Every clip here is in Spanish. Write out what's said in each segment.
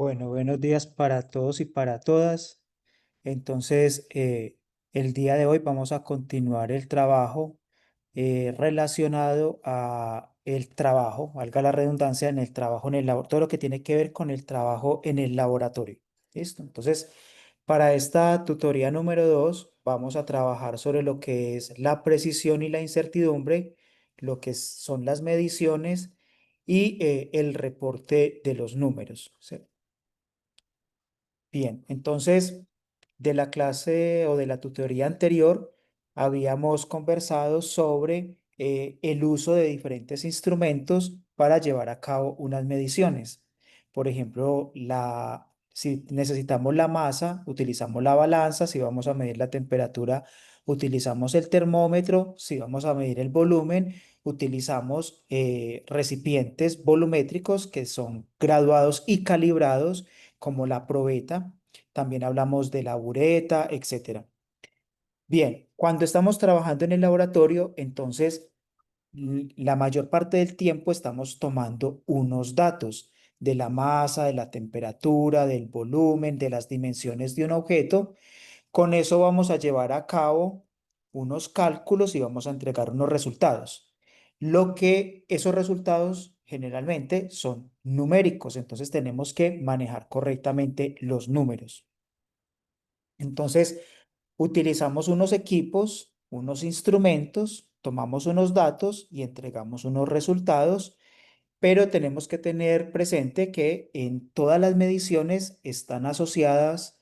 Bueno, buenos días para todos y para todas. Entonces, el día de hoy vamos a continuar el trabajo relacionado a el trabajo, valga la redundancia, en el trabajo en el laboratorio, todo lo que tiene que ver con el trabajo en el laboratorio. ¿Listo? Entonces, para esta tutoría número 2, vamos a trabajar sobre lo que es la precisión y la incertidumbre, lo que son las mediciones y el reporte de los números. ¿Sí? Bien, entonces, de la clase o de la tutoría anterior, habíamos conversado sobre el uso de diferentes instrumentos para llevar a cabo unas mediciones. Por ejemplo, si necesitamos la masa, utilizamos la balanza; si vamos a medir la temperatura, utilizamos el termómetro; si vamos a medir el volumen, utilizamos recipientes volumétricos que son graduados y calibrados como la probeta. También hablamos de la bureta, etcétera. Bien, cuando estamos trabajando en el laboratorio, entonces la mayor parte del tiempo estamos tomando unos datos de la masa, de la temperatura, del volumen, de las dimensiones de un objeto. Con eso vamos a llevar a cabo unos cálculos y vamos a entregar unos resultados. Lo que esos resultados generalmente son numéricos, entonces tenemos que manejar correctamente los números. Entonces, utilizamos unos equipos, unos instrumentos, tomamos unos datos y entregamos unos resultados, pero tenemos que tener presente que en todas las mediciones están asociadas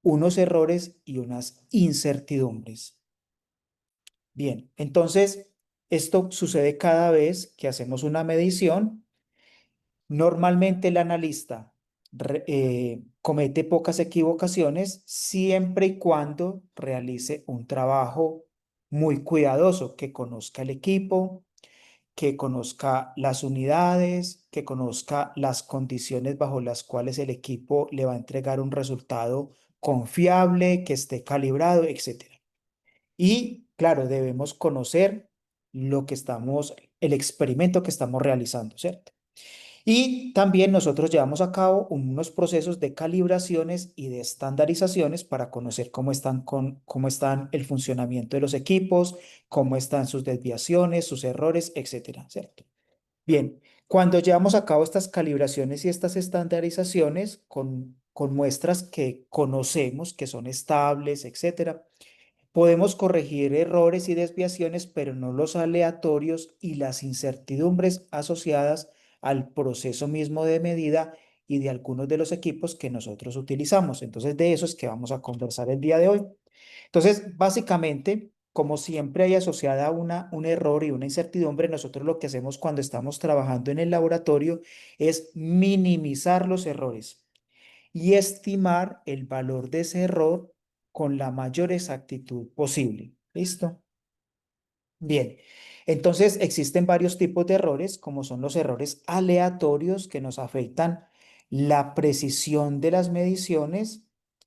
unos errores y unas incertidumbres. Bien, entonces esto sucede cada vez que hacemos una medición. Normalmente el analista comete pocas equivocaciones siempre y cuando realice un trabajo muy cuidadoso, que conozca el equipo, que conozca las unidades, que conozca las condiciones bajo las cuales el equipo le va a entregar un resultado confiable, que esté calibrado, etcétera. Y claro, debemos conocer el experimento que estamos realizando, ¿cierto? Y también nosotros llevamos a cabo unos procesos de calibraciones y de estandarizaciones para conocer cómo están el funcionamiento de los equipos, cómo están sus desviaciones, sus errores, etcétera, ¿cierto? Bien, cuando llevamos a cabo estas calibraciones y estas estandarizaciones con muestras que conocemos, que son estables, etcétera, podemos corregir errores y desviaciones, pero no los aleatorios y las incertidumbres asociadas al proceso mismo de medida y de algunos de los equipos que nosotros utilizamos. Entonces, de eso es que vamos a conversar el día de hoy. Entonces, básicamente, como siempre hay asociada un error y una incertidumbre, nosotros lo que hacemos cuando estamos trabajando en el laboratorio es minimizar los errores y estimar el valor de ese error con la mayor exactitud posible. ¿Listo? Bien, entonces existen varios tipos de errores, como son los errores aleatorios que nos afectan la precisión de las mediciones.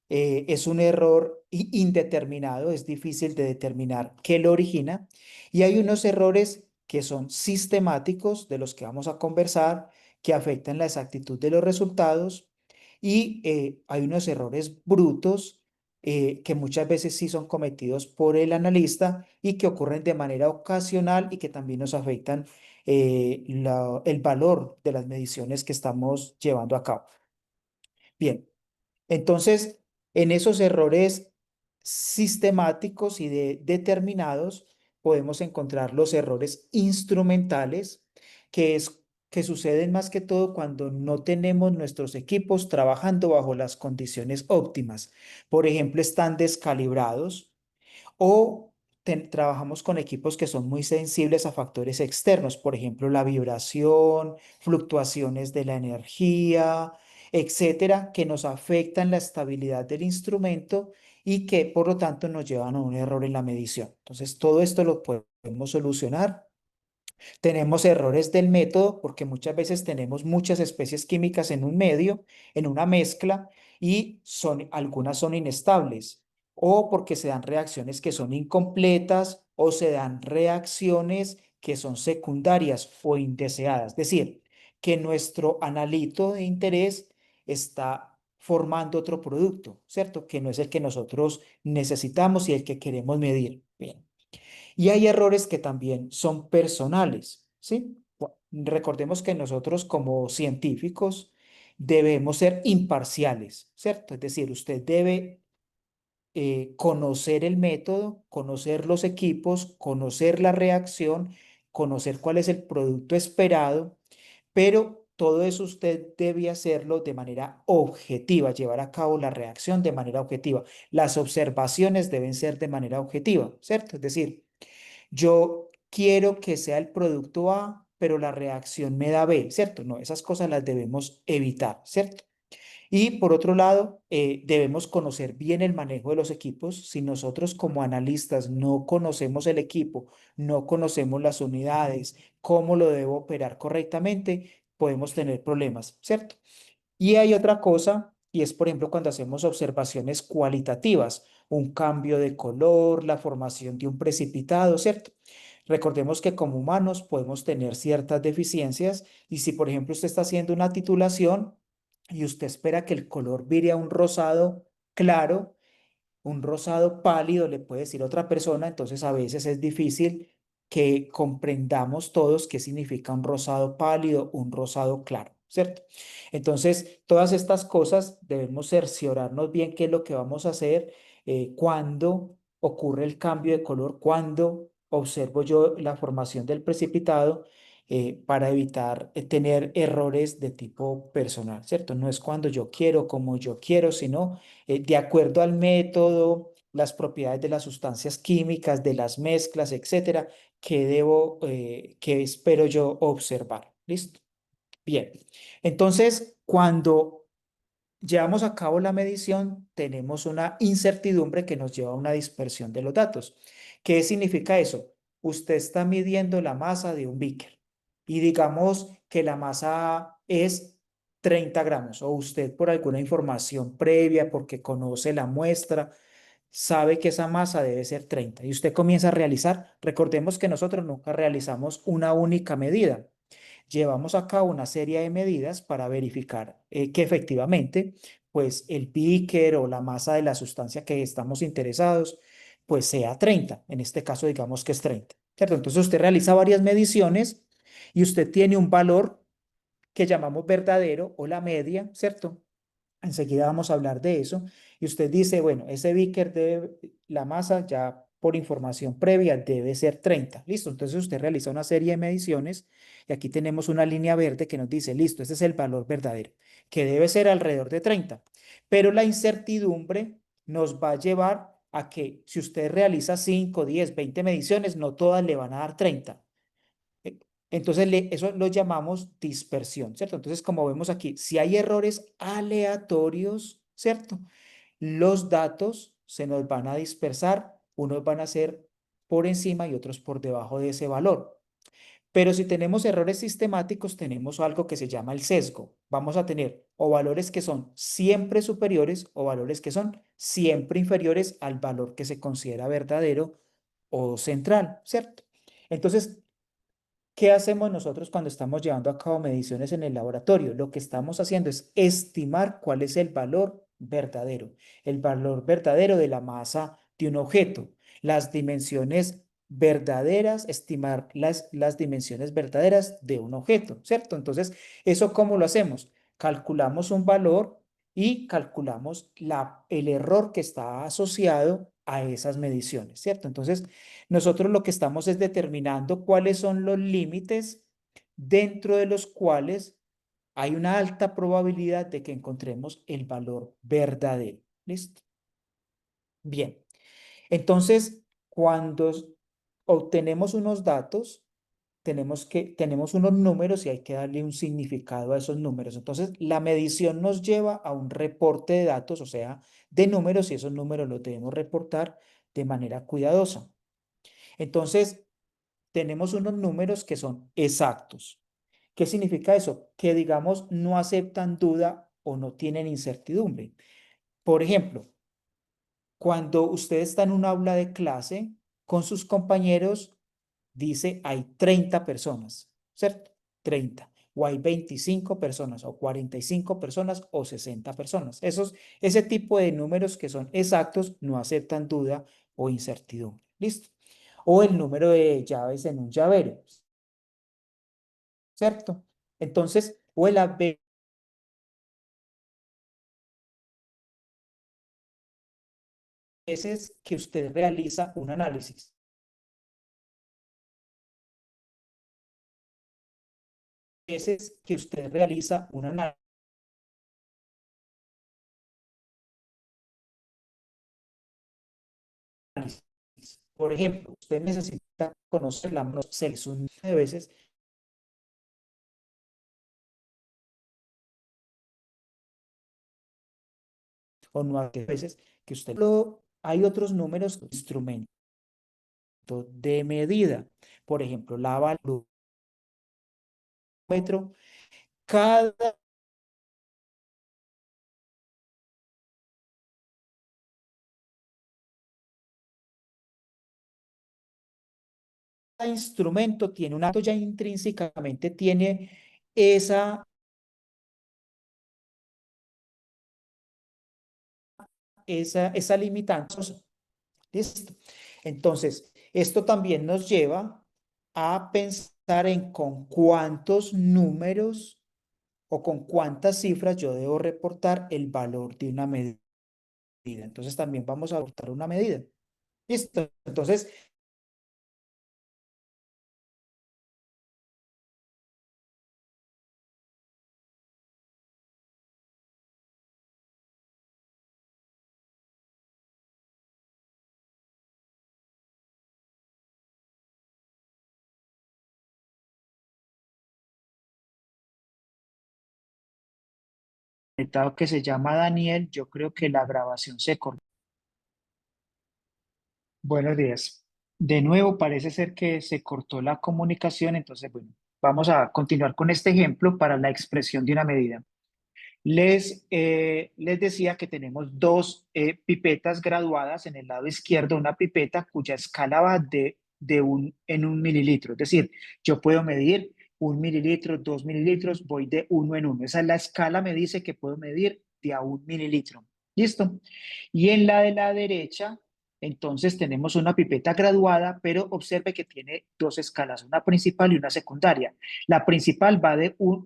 Es un error indeterminado, es difícil de determinar qué lo origina. Y hay unos errores que son sistemáticos, de los que vamos a conversar, que afectan la exactitud de los resultados. Y hay unos errores brutos que muchas veces sí son cometidos por el analista y que ocurren de manera ocasional y que también nos afectan el valor de las mediciones que estamos llevando a cabo. Bien, entonces, en esos errores sistemáticos y determinados, podemos encontrar los errores instrumentales, que suceden más que todo cuando no tenemos nuestros equipos trabajando bajo las condiciones óptimas. Por ejemplo, están descalibrados o trabajamos con equipos que son muy sensibles a factores externos, por ejemplo, la vibración, fluctuaciones de la energía, etcétera, que nos afectan la estabilidad del instrumento y que por lo tanto nos llevan a un error en la medición. Entonces, todo esto lo podemos solucionar. Tenemos errores del método porque muchas veces tenemos muchas especies químicas en un medio, en una mezcla, y algunas son inestables, o porque se dan reacciones que son incompletas o se dan reacciones que son secundarias o indeseadas. Es decir, que nuestro analito de interés está formando otro producto, ¿cierto? Que no es el que nosotros necesitamos y el que queremos medir. Bien. Y hay errores que también son personales, ¿sí? Recordemos que nosotros como científicos debemos ser imparciales, ¿cierto? Es decir, usted debe conocer el método, conocer los equipos, conocer la reacción, conocer cuál es el producto esperado, pero todo eso usted debe hacerlo de manera objetiva, llevar a cabo la reacción de manera objetiva. Las observaciones deben ser de manera objetiva, ¿cierto? Es decir, yo quiero que sea el producto A, pero la reacción me da B, ¿cierto? No, esas cosas las debemos evitar, ¿cierto? Y por otro lado, debemos conocer bien el manejo de los equipos. Si nosotros como analistas no conocemos el equipo, no conocemos las unidades, cómo lo debo operar correctamente, podemos tener problemas, ¿cierto? Y hay otra cosa, y es por ejemplo cuando hacemos observaciones cualitativas, un cambio de color, la formación de un precipitado, ¿cierto? Recordemos que como humanos podemos tener ciertas deficiencias y si por ejemplo usted está haciendo una titulación y usted espera que el color vire a un rosado claro, un rosado pálido, le puede decir otra persona, entonces a veces es difícil que comprendamos todos qué significa un rosado pálido, un rosado claro, ¿cierto? Entonces, todas estas cosas debemos cerciorarnos bien qué es lo que vamos a hacer, cuándo ocurre el cambio de color, cuándo observo yo la formación del precipitado. Para evitar tener errores de tipo personal, ¿cierto? No es cuando yo quiero, como yo quiero, sino de acuerdo al método, las propiedades de las sustancias químicas, de las mezclas, etcétera, que espero yo observar. ¿Listo? Bien. Entonces, cuando llevamos a cabo la medición, tenemos una incertidumbre que nos lleva a una dispersión de los datos. ¿Qué significa eso? Usted está midiendo la masa de un beaker y digamos que la masa es 30 gramos o usted por alguna información previa, porque conoce la muestra, sabe que esa masa debe ser 30 y usted comienza a realizar. Recordemos que nosotros nunca realizamos una única medida. Llevamos a cabo una serie de medidas para verificar que efectivamente, pues el píquer o la masa de la sustancia que estamos interesados, pues sea 30. En este caso, digamos que es 30, ¿cierto? Entonces usted realiza varias mediciones y usted tiene un valor que llamamos verdadero o la media, ¿cierto? Enseguida vamos a hablar de eso. Y usted dice, bueno, ese beaker debe, la masa ya por información previa debe ser 30. Listo. Entonces usted realiza una serie de mediciones y aquí tenemos una línea verde que nos dice, listo, este es el valor verdadero, que debe ser alrededor de 30. Pero la incertidumbre nos va a llevar a que si usted realiza 5, 10, 20 mediciones, no todas le van a dar 30. Eh, Entonces, eso lo llamamos dispersión, ¿cierto? Entonces, como vemos aquí, si hay errores aleatorios, ¿cierto? Los datos se nos van a dispersar, unos van a ser por encima y otros por debajo de ese valor. Pero si tenemos errores sistemáticos, tenemos algo que se llama el sesgo. Vamos a tener o valores que son siempre superiores o valores que son siempre inferiores al valor que se considera verdadero o central, ¿cierto? Entonces, ¿qué hacemos nosotros cuando estamos llevando a cabo mediciones en el laboratorio? Lo que estamos haciendo es estimar cuál es el valor verdadero de la masa de un objeto, las dimensiones verdaderas, estimar las dimensiones verdaderas de un objeto, ¿cierto? Entonces, ¿eso cómo lo hacemos? Calculamos un valor y calculamos el error que está asociado a esas mediciones, ¿cierto? Entonces, nosotros lo que estamos es determinando cuáles son los límites dentro de los cuales hay una alta probabilidad de que encontremos el valor verdadero. ¿Listo? Bien. Entonces, cuando obtenemos unos datos, tenemos unos números y hay que darle un significado a esos números. Entonces, la medición nos lleva a un reporte de datos, o sea, de números, y esos números los debemos reportar de manera cuidadosa. Entonces, tenemos unos números que son exactos. ¿Qué significa eso? Que, digamos, no aceptan duda o no tienen incertidumbre. Por ejemplo, cuando usted está en un aula de clase con sus compañeros, dice hay 30 personas, ¿cierto? 30. o hay 25 personas, o 45 personas, o 60 personas. Ese tipo de números que son exactos no aceptan duda o incertidumbre. ¿Listo? O el número de llaves en un llavero, ¿cierto? Entonces, o el veces que usted realiza un análisis, veces que usted realiza un análisis. Por ejemplo, usted necesita conocer la mano, un de veces o no hay veces que usted lo, hay otros números, instrumentos de medida. Por ejemplo, la balómetro, cada instrumento tiene un acto ya intrínsecamente tiene esa, esa limitante. ¿Listo? Entonces, esto también nos lleva a pensar en con cuántos números o con cuántas cifras yo debo reportar el valor de una medida. Entonces, también vamos a aportar una medida. ¿Listo? Entonces, conectado que se llama Daniel, yo creo que la grabación se cortó. Buenos días. De nuevo, parece ser que se cortó la comunicación, entonces, bueno, vamos a continuar con este ejemplo para la expresión de una medida. Les decía que tenemos dos pipetas graduadas en el lado izquierdo, una pipeta cuya escala va en un mililitro. Es decir, yo puedo medir 1 mililitro, 2 mililitros, voy de uno en uno. Esa es la escala, me dice que puedo medir de a 1 mililitro. ¿Listo? Y en la de la derecha, entonces tenemos una pipeta graduada, pero observe que tiene dos escalas, una principal y una secundaria. La principal va de 1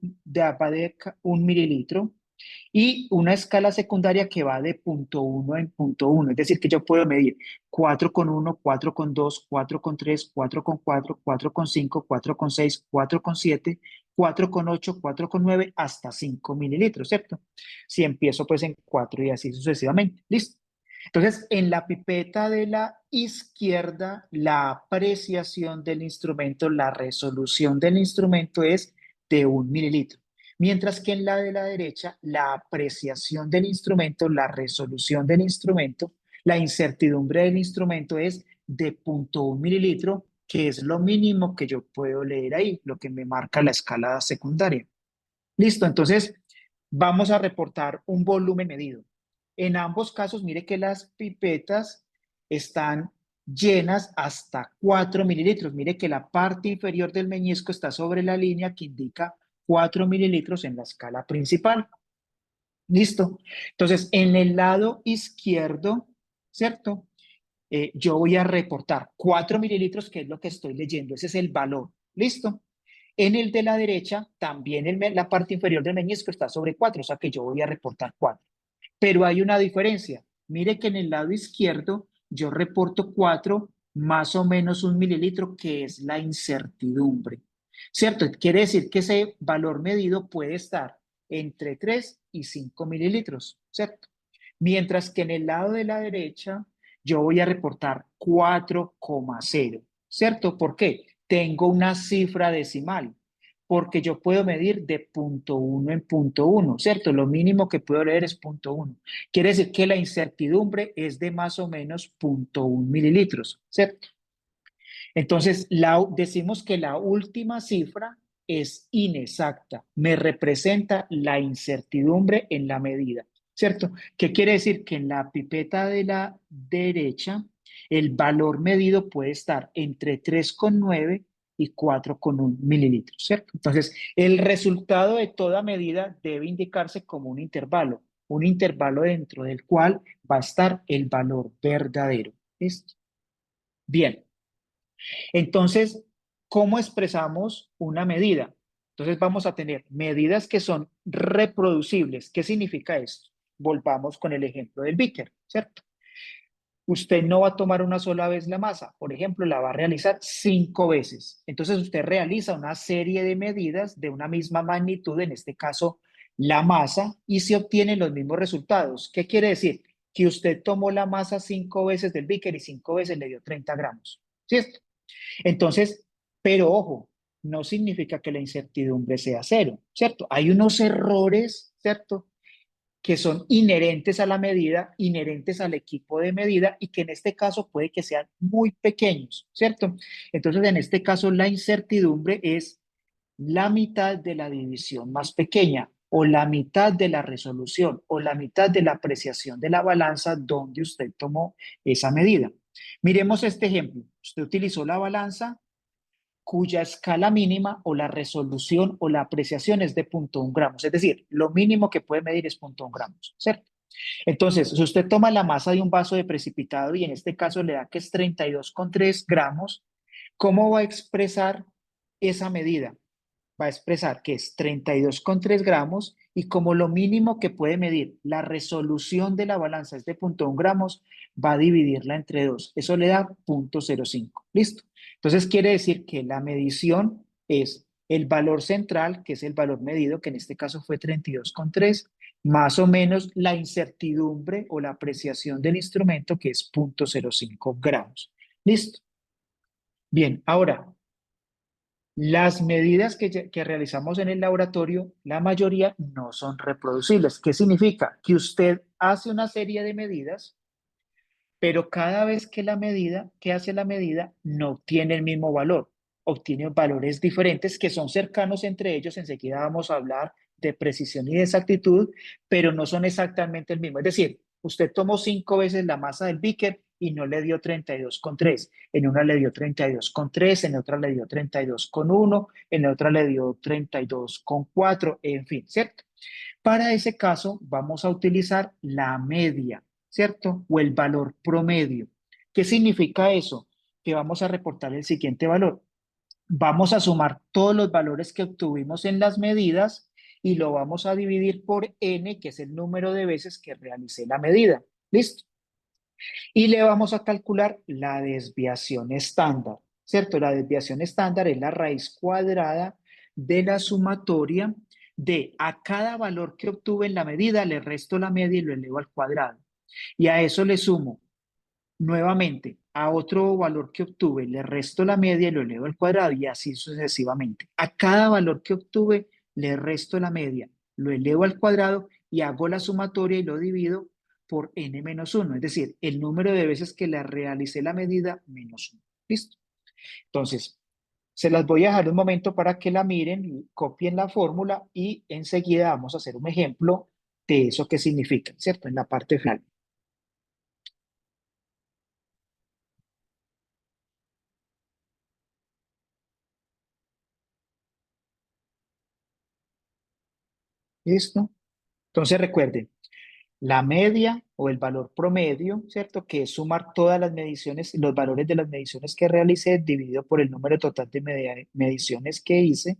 mililitro y una escala secundaria que va de punto uno en punto uno. Es decir, que yo puedo medir 4,1, 4,2, 4,3, 4,4, 4,5, 4,6, 4,7, 4,8, 4,9 hasta 5 mililitros, ¿cierto? Si empiezo pues en 4 y así sucesivamente. ¿Listo? Entonces, en la pipeta de la izquierda, la apreciación del instrumento, la resolución del instrumento es de 1 mililitro. Mientras que en la de la derecha, la apreciación del instrumento, la resolución del instrumento, la incertidumbre del instrumento es de 0,1 mililitro, que es lo mínimo que yo puedo leer ahí, lo que me marca la escala secundaria. Listo, entonces vamos a reportar un volumen medido. En ambos casos, mire que las pipetas están llenas hasta 4 mililitros. Mire que la parte inferior del meñisco está sobre la línea que indica 4 mililitros en la escala principal. Listo. Entonces, en el lado izquierdo, ¿cierto? Yo voy a reportar 4 mililitros, que es lo que estoy leyendo. Ese es el valor. ¿Listo? En el de la derecha, también la parte inferior del meñisco está sobre 4, o sea que yo voy a reportar 4. Pero hay una diferencia. Mire que en el lado izquierdo yo reporto 4 más o menos 1 mililitro, que es la incertidumbre. ¿Cierto? Quiere decir que ese valor medido puede estar entre 3 y 5 mililitros, ¿cierto? Mientras que en el lado de la derecha yo voy a reportar 4,0, ¿cierto? ¿Por qué? Tengo una cifra decimal, porque yo puedo medir de punto uno en punto uno, ¿cierto? Lo mínimo que puedo leer es punto uno. Quiere decir que la incertidumbre es de más o menos 0,1 mililitros, ¿cierto? Entonces, decimos que la última cifra es inexacta, me representa la incertidumbre en la medida, ¿cierto? ¿Qué quiere decir? Que en la pipeta de la derecha, el valor medido puede estar entre 3,9 y 4,1 mililitros, ¿cierto? Entonces, el resultado de toda medida debe indicarse como un intervalo dentro del cual va a estar el valor verdadero. ¿Listo? Bien, entonces, ¿cómo expresamos una medida? Entonces vamos a tener medidas que son reproducibles. ¿Qué significa esto? Volvamos con el ejemplo del beaker, ¿cierto? Usted no va a tomar una sola vez la masa, por ejemplo, la va a realizar 5 veces. Entonces usted realiza una serie de medidas de una misma magnitud, en este caso la masa, y se obtienen los mismos resultados. ¿Qué quiere decir? Que usted tomó la masa 5 veces del beaker y 5 veces le dio 30 gramos. ¿Cierto? Entonces, pero ojo, no significa que la incertidumbre sea cero, ¿cierto? Hay unos errores, ¿cierto? Que son inherentes a la medida, inherentes al equipo de medida y que en este caso puede que sean muy pequeños, ¿cierto? Entonces, en este caso, la incertidumbre es la mitad de la división más pequeña o la mitad de la resolución o la mitad de la apreciación de la balanza donde usted tomó esa medida. Miremos este ejemplo. Usted utilizó la balanza cuya escala mínima o la resolución o la apreciación es de 0,1 gramos. Es decir, lo mínimo que puede medir es 0,1 gramos, ¿cierto? Entonces, si usted toma la masa de un vaso de precipitado y en este caso le da que es 32,3 gramos, ¿cómo va a expresar esa medida? Va a expresar que es 32,3 gramos y como lo mínimo que puede medir la resolución de la balanza es de 0,1 gramos, va a dividirla entre 2. Eso le da 0,05. ¿Listo? Entonces quiere decir que la medición es el valor central, que es el valor medido, que en este caso fue 32,3, más o menos la incertidumbre o la apreciación del instrumento, que es 0,05 gramos. ¿Listo? Bien, ahora, las medidas que realizamos en el laboratorio, la mayoría no son reproducibles. ¿Qué significa? Que usted hace una serie de medidas, pero cada vez que que hace la medida, no obtiene el mismo valor, obtiene valores diferentes que son cercanos entre ellos. Enseguida vamos a hablar de precisión y de exactitud, pero no son exactamente el mismo. Es decir, usted tomó 5 veces la masa del beaker y no le dio 32,3. En una le dio 32,3, en otra le dio 32,1, en otra le dio 32,4, en fin, ¿cierto? Para ese caso, vamos a utilizar la media, ¿cierto? O el valor promedio. ¿Qué significa eso? Que vamos a reportar el siguiente valor. Vamos a sumar todos los valores que obtuvimos en las medidas y lo vamos a dividir por n, que es el número de veces que realicé la medida. ¿Listo? Y le vamos a calcular la desviación estándar, ¿cierto? La desviación estándar es la raíz cuadrada de la sumatoria de a cada valor que obtuve en la medida, le resto la media y lo elevo al cuadrado. Y a eso le sumo nuevamente a otro valor que obtuve, le resto la media y lo elevo al cuadrado y así sucesivamente. A cada valor que obtuve, le resto la media, lo elevo al cuadrado y hago la sumatoria y lo divido por n-1, es decir, el número de veces que le realicé la medida menos 1. ¿Listo? Entonces, se las voy a dejar un momento para que la miren, copien la fórmula y enseguida vamos a hacer un ejemplo de eso que significa, ¿cierto? En la parte final. ¿Listo? Entonces recuerden, la media o el valor promedio, ¿cierto? Que es sumar todas las mediciones, los valores de las mediciones que realicé dividido por el número total de mediciones que hice.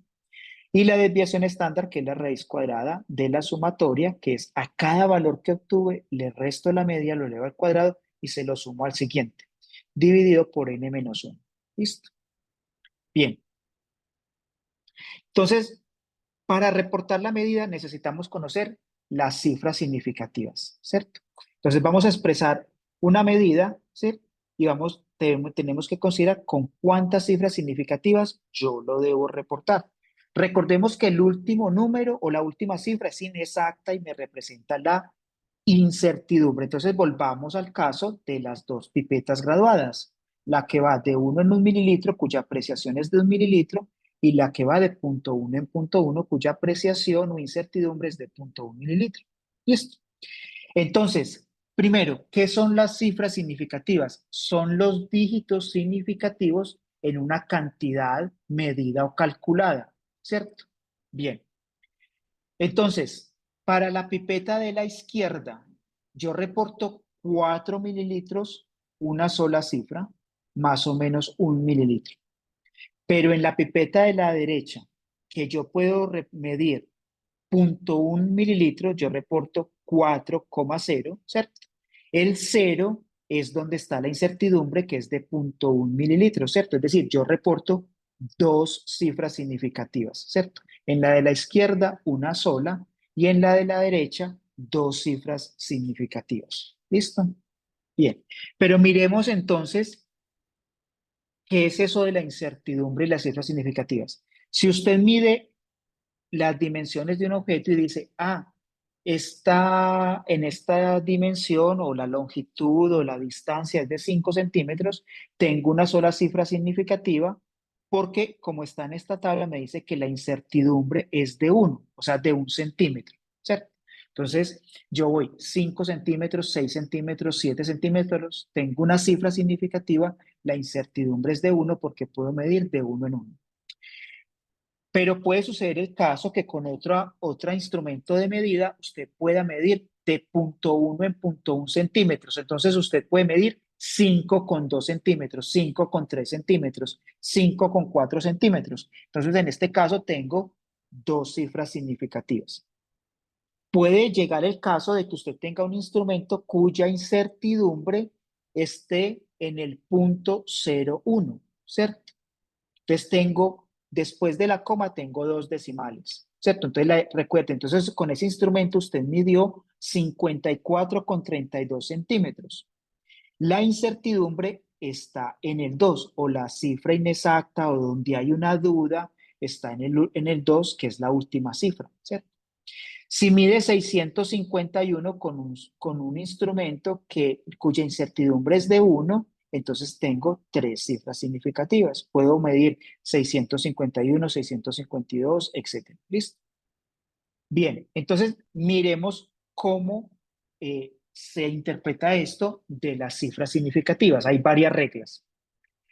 Y la desviación estándar, que es la raíz cuadrada de la sumatoria, que es a cada valor que obtuve, le resto la media, lo elevo al cuadrado y se lo sumo al siguiente, dividido por n-1. ¿Listo? Bien. Entonces, para reportar la medida necesitamos conocer las cifras significativas, ¿cierto? Entonces vamos a expresar una medida, ¿cierto? Y tenemos que considerar con cuántas cifras significativas yo lo debo reportar. Recordemos que el último número o la última cifra es inexacta y me representa la incertidumbre. Entonces volvamos al caso de las dos pipetas graduadas, la que va de 1 en 1 mililitro, cuya apreciación es de 1 mililitro, y la que va de 0,1 en 0,1, cuya apreciación o incertidumbre es de 0,1 mililitro. ¿Listo? Entonces, primero, ¿qué son las cifras significativas? Son los dígitos significativos en una cantidad medida o calculada, ¿cierto? Bien, entonces, para la pipeta de la izquierda, yo reporto 4 mililitros, una sola cifra, más o menos 1 mililitro. Pero en la pipeta de la derecha, que yo puedo medir 0,1 mililitro, yo reporto 4,0, ¿cierto? El cero es donde está la incertidumbre, que es de 0,1 mililitro, ¿cierto? Es decir, yo reporto dos cifras significativas, ¿cierto? En la de la izquierda, una sola, y en la de la derecha, dos cifras significativas. ¿Listo? Bien, pero miremos entonces qué es eso de la incertidumbre y las cifras significativas. Si usted mide las dimensiones de un objeto y dice, está en esta dimensión o la longitud o la distancia es de 5 centímetros, tengo una sola cifra significativa porque como está en esta tabla me dice que la incertidumbre es de 1, o sea, de 1 centímetro, ¿cierto? Entonces, yo voy 5 centímetros, 6 centímetros, 7 centímetros, tengo una cifra significativa, la incertidumbre es de 1 porque puedo medir de 1 en 1. Pero puede suceder el caso que con otro instrumento de medida usted pueda medir de 0,1 en 0,1 centímetros. Entonces usted puede medir 5,2 centímetros, 5,3 centímetros, 5,4 centímetros. Entonces en este caso tengo dos cifras significativas. Puede llegar el caso de que usted tenga un instrumento cuya incertidumbre esté en el 0,01, ¿cierto? Entonces después de la coma, tengo dos decimales, ¿cierto? Entonces, recuerde, entonces con ese instrumento usted midió 54,32 centímetros. La incertidumbre está en el 2 o la cifra inexacta o donde hay una duda está en el 2, que es la última cifra, ¿cierto? Si mide 651 con un instrumento cuya incertidumbre es de 1, entonces tengo tres cifras significativas. Puedo medir 651, 652, etc. ¿Listo? Bien, entonces miremos cómo se interpreta esto de las cifras significativas. Hay varias reglas.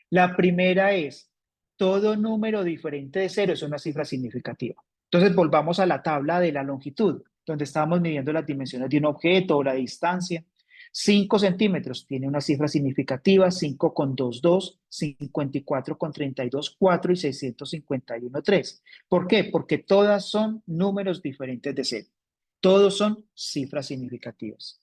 La primera es, todo número diferente de cero es una cifra significativa. Entonces volvamos a la tabla de la longitud, donde estábamos midiendo las dimensiones de un objeto o la distancia. 5 centímetros tiene una cifra significativa, 5,22, 54,32, 4 y 651, 3. ¿Por qué? Porque todas son números diferentes de cero. Todos son cifras significativas.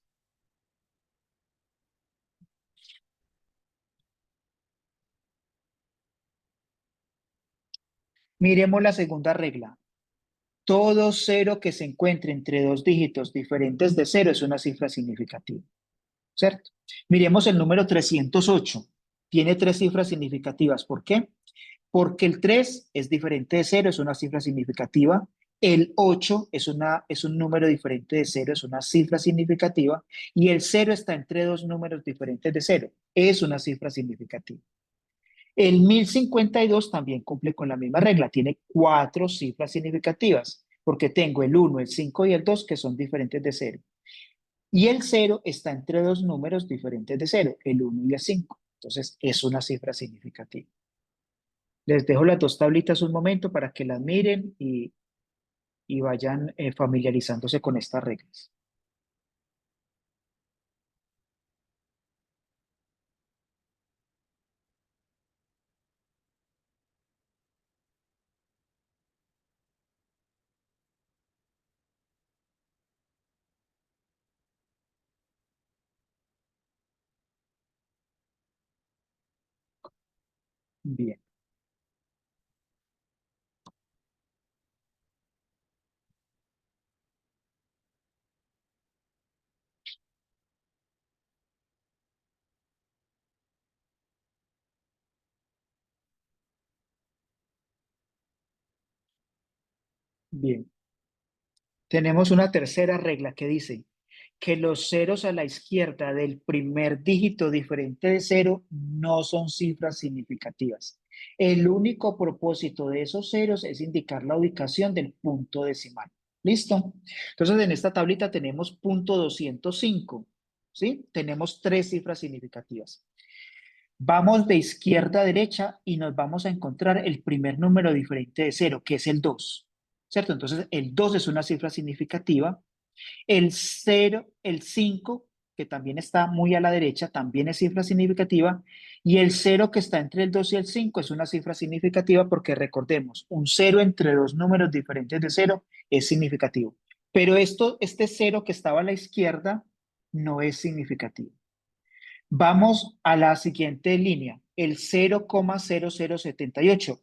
Miremos la segunda regla. Todo cero que se encuentre entre dos dígitos diferentes de cero es una cifra significativa, ¿cierto? Miremos el número 308. Tiene tres cifras significativas. ¿Por qué? Porque el 3 es diferente de cero, es una cifra significativa. El 8 es un número diferente de cero, es una cifra significativa. Y el cero está entre dos números diferentes de cero, es una cifra significativa. El 1052 también cumple con la misma regla, tiene cuatro cifras significativas, porque tengo el 1, el 5 y el 2 que son diferentes de cero. Y el 0 está entre dos números diferentes de cero, el 1 y el 5. Entonces es una cifra significativa. Les dejo las dos tablitas un momento para que las miren y vayan familiarizándose con estas reglas. Bien, bien. Tenemos una tercera regla que dice que los ceros a la izquierda del primer dígito diferente de cero no son cifras significativas. El único propósito de esos ceros es indicar la ubicación del punto decimal. ¿Listo? Entonces, en esta tablita tenemos punto 205, ¿sí? Tenemos tres cifras significativas. Vamos de izquierda a derecha y nos vamos a encontrar el primer número diferente de cero, que es el 2, ¿cierto? Entonces, el 2 es una cifra significativa. El cero, el 5, que también está muy a la derecha, también es cifra significativa. Y el cero que está entre el 2 y el 5 es una cifra significativa porque recordemos, un cero entre dos números diferentes de cero es significativo. Pero este cero que estaba a la izquierda no es significativo. Vamos a la siguiente línea, el 0,0078.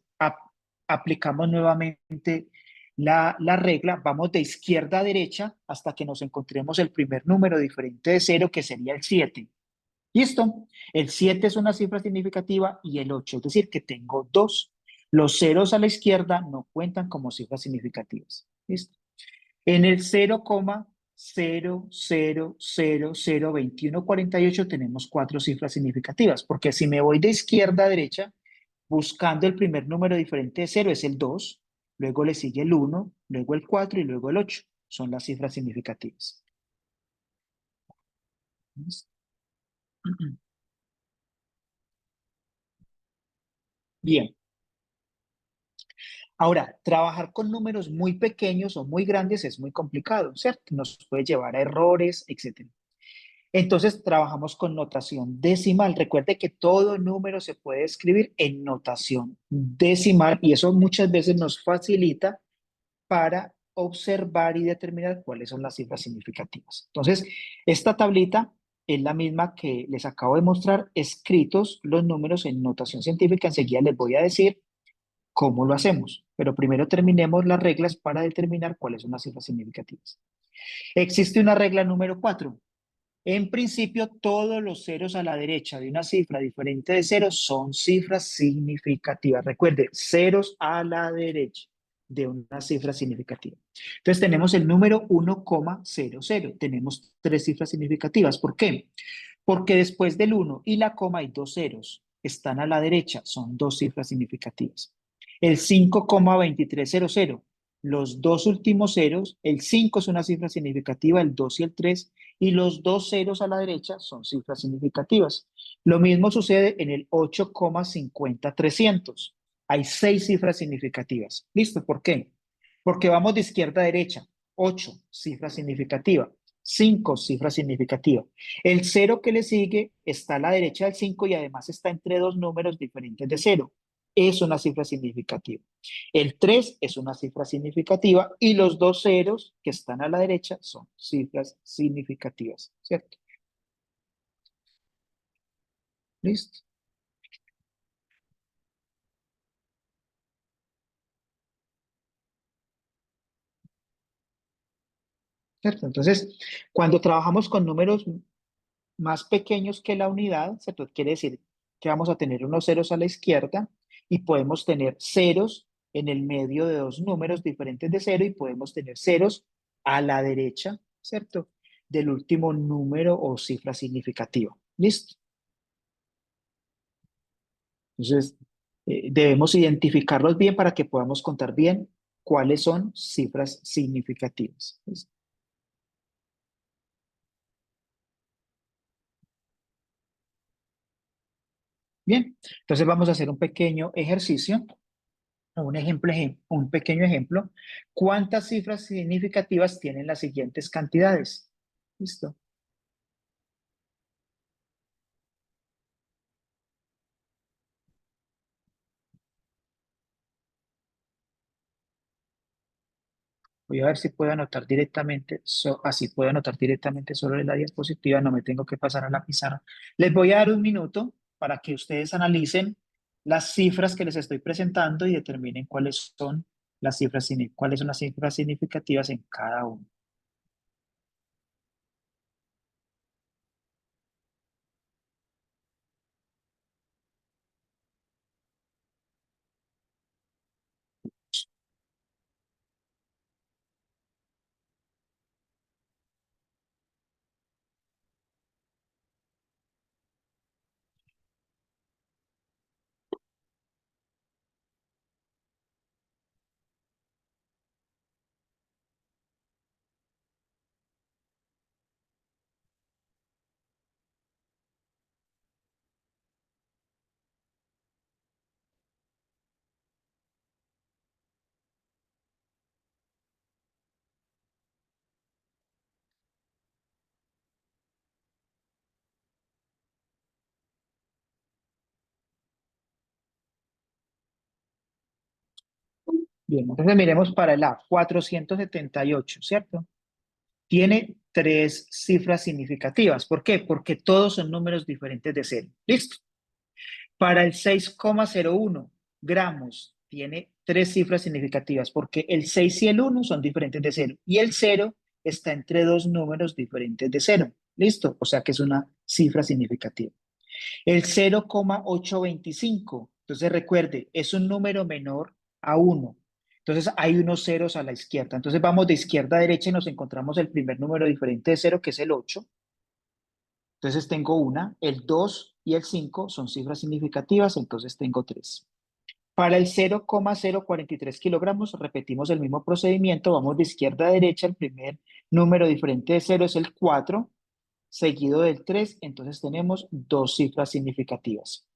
Aplicamos nuevamente la regla, vamos de izquierda a derecha hasta que nos encontremos el primer número diferente de cero, que sería el 7. ¿Listo? El 7 es una cifra significativa y el 8, es decir, que tengo dos. Los ceros a la izquierda no cuentan como cifras significativas. ¿Listo? En el 0,00002148 tenemos cuatro cifras significativas, porque si me voy de izquierda a derecha, buscando el primer número diferente de cero es el 2, luego le sigue el 1, luego el 4 y luego el 8. Son las cifras significativas. Bien, ahora, trabajar con números muy pequeños o muy grandes es muy complicado, ¿cierto? Nos puede llevar a errores, etcétera. Entonces, trabajamos con notación decimal. Recuerde que todo número se puede escribir en notación decimal y eso muchas veces nos facilita para observar y determinar cuáles son las cifras significativas. Entonces, esta tablita es la misma que les acabo de mostrar, escritos los números en notación científica. Enseguida les voy a decir cómo lo hacemos, pero primero terminemos las reglas para determinar cuáles son las cifras significativas. Existe una regla número 4. En principio, todos los ceros a la derecha de una cifra diferente de cero son cifras significativas. Recuerde, ceros a la derecha de una cifra significativa. Entonces tenemos el número 1,00. Tenemos tres cifras significativas. ¿Por qué? Porque después del 1 y la coma hay dos ceros. Están a la derecha, son dos cifras significativas. El 5,2300. Los dos últimos ceros, el 5 es una cifra significativa, el 2 y el 3 y los dos ceros a la derecha son cifras significativas. Lo mismo sucede en el 8,50300. Hay seis cifras significativas. ¿Listo? ¿Por qué? Porque vamos de izquierda a derecha. 8, cifra significativa. 5, cifra significativa. El cero que le sigue está a la derecha del 5 y además está entre dos números diferentes de cero. Es una cifra significativa. El 3 es una cifra significativa y los dos ceros que están a la derecha son cifras significativas, ¿cierto? ¿Listo? ¿Cierto? Entonces, cuando trabajamos con números más pequeños que la unidad, ¿cierto? Quiere decir que vamos a tener unos ceros a la izquierda y podemos tener ceros en el medio de dos números diferentes de cero y podemos tener ceros a la derecha, ¿cierto? Del último número o cifra significativa. ¿Listo? Entonces, debemos identificarlos bien para que podamos contar bien cuáles son cifras significativas. ¿Listo? Bien, entonces vamos a hacer un pequeño ejercicio, un ejemplo, un pequeño ejemplo. ¿Cuántas cifras significativas tienen las siguientes cantidades? ¿Listo? Voy a ver si puedo anotar directamente, así puedo anotar directamente solo en la diapositiva, no me tengo que pasar a la pizarra. Les voy a dar un minuto para que ustedes analicen las cifras que les estoy presentando y determinen cuáles son las cifras, cuáles son las cifras significativas en cada uno. Bien, entonces miremos para el A, 478, ¿cierto? Tiene tres cifras significativas. ¿Por qué? Porque todos son números diferentes de cero. ¿Listo? Para el 6,01 gramos tiene tres cifras significativas porque el 6 y el 1 son diferentes de cero y el cero está entre dos números diferentes de cero. ¿Listo? O sea que es una cifra significativa. El 0,825, entonces recuerde, es un número menor a 1. Entonces hay unos ceros a la izquierda. Entonces vamos de izquierda a derecha y nos encontramos el primer número diferente de cero, que es el 8. Entonces tengo una, el 2 y el 5 son cifras significativas, entonces tengo 3. Para el 0,043 kilogramos repetimos el mismo procedimiento, vamos de izquierda a derecha, el primer número diferente de cero es el 4, seguido del 3, entonces tenemos dos cifras significativas.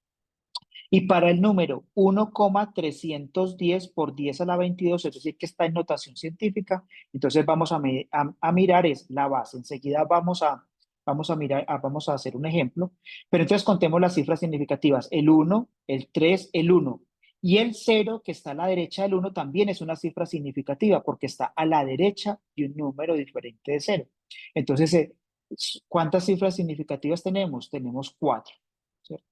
Y para el número 1,310 por 10 a la 22, es decir, que está en notación científica, entonces vamos a mirar es la base. Enseguida vamos a hacer un ejemplo, pero entonces contemos las cifras significativas. El 1, el 3, el 1. Y el 0, que está a la derecha del 1, también es una cifra significativa porque está a la derecha de un número diferente de 0. Entonces, ¿cuántas cifras significativas tenemos? Tenemos 4, ¿cierto?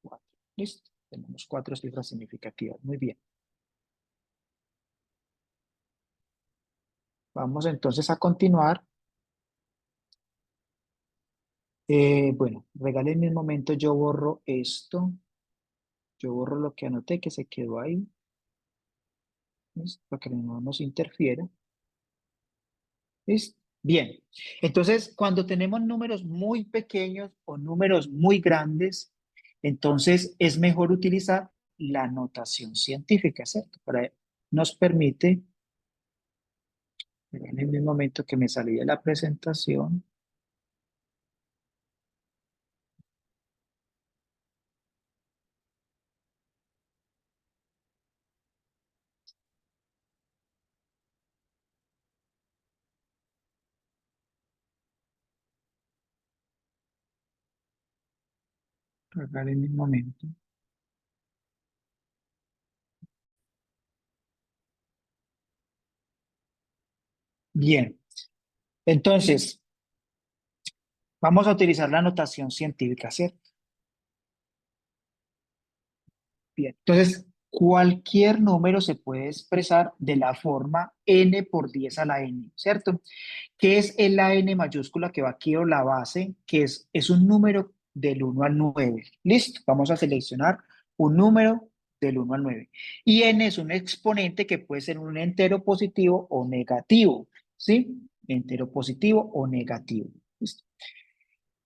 4. Listo. Tenemos cuatro cifras significativas. Muy bien. Vamos entonces a continuar. Bueno, regálenme un momento, yo borro esto. Yo borro lo que anoté que se quedó ahí. ¿Listo? Para que no nos interfiera. ¿Listo? Bien. Entonces, cuando tenemos números muy pequeños o números muy grandes, entonces es mejor utilizar la notación científica, ¿cierto? Nos permite, en el momento que me salí de la presentación. Regáleme un momento. Bien, entonces vamos a utilizar la notación científica, ¿cierto? Bien, entonces cualquier número se puede expresar de la forma n por 10 a la n, ¿cierto? ¿Qué es la n mayúscula que va aquí o la base? Que es un número del 1 al 9. Listo, vamos a seleccionar un número del 1 al 9. Y n es un exponente que puede ser un entero positivo o negativo, ¿sí? Entero positivo o negativo. ¿Listo?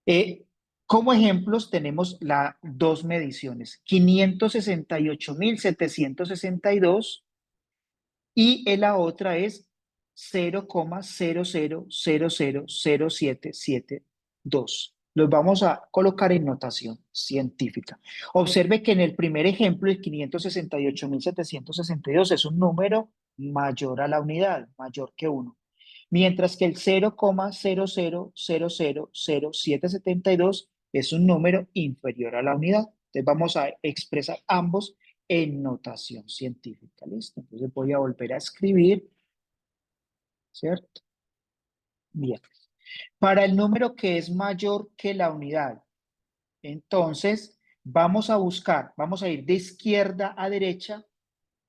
Eh, Como ejemplos tenemos las dos mediciones, 568.762 y la otra es 0,00000772. Los vamos a colocar en notación científica. Observe que en el primer ejemplo, el 568.762 es un número mayor a la unidad, mayor que 1, mientras que el 0,00000772 es un número inferior a la unidad. Entonces vamos a expresar ambos en notación científica. ¿Listo? Entonces voy a volver a escribir, ¿cierto? Bien. Para el número que es mayor que la unidad, entonces vamos a buscar, vamos a ir de izquierda a derecha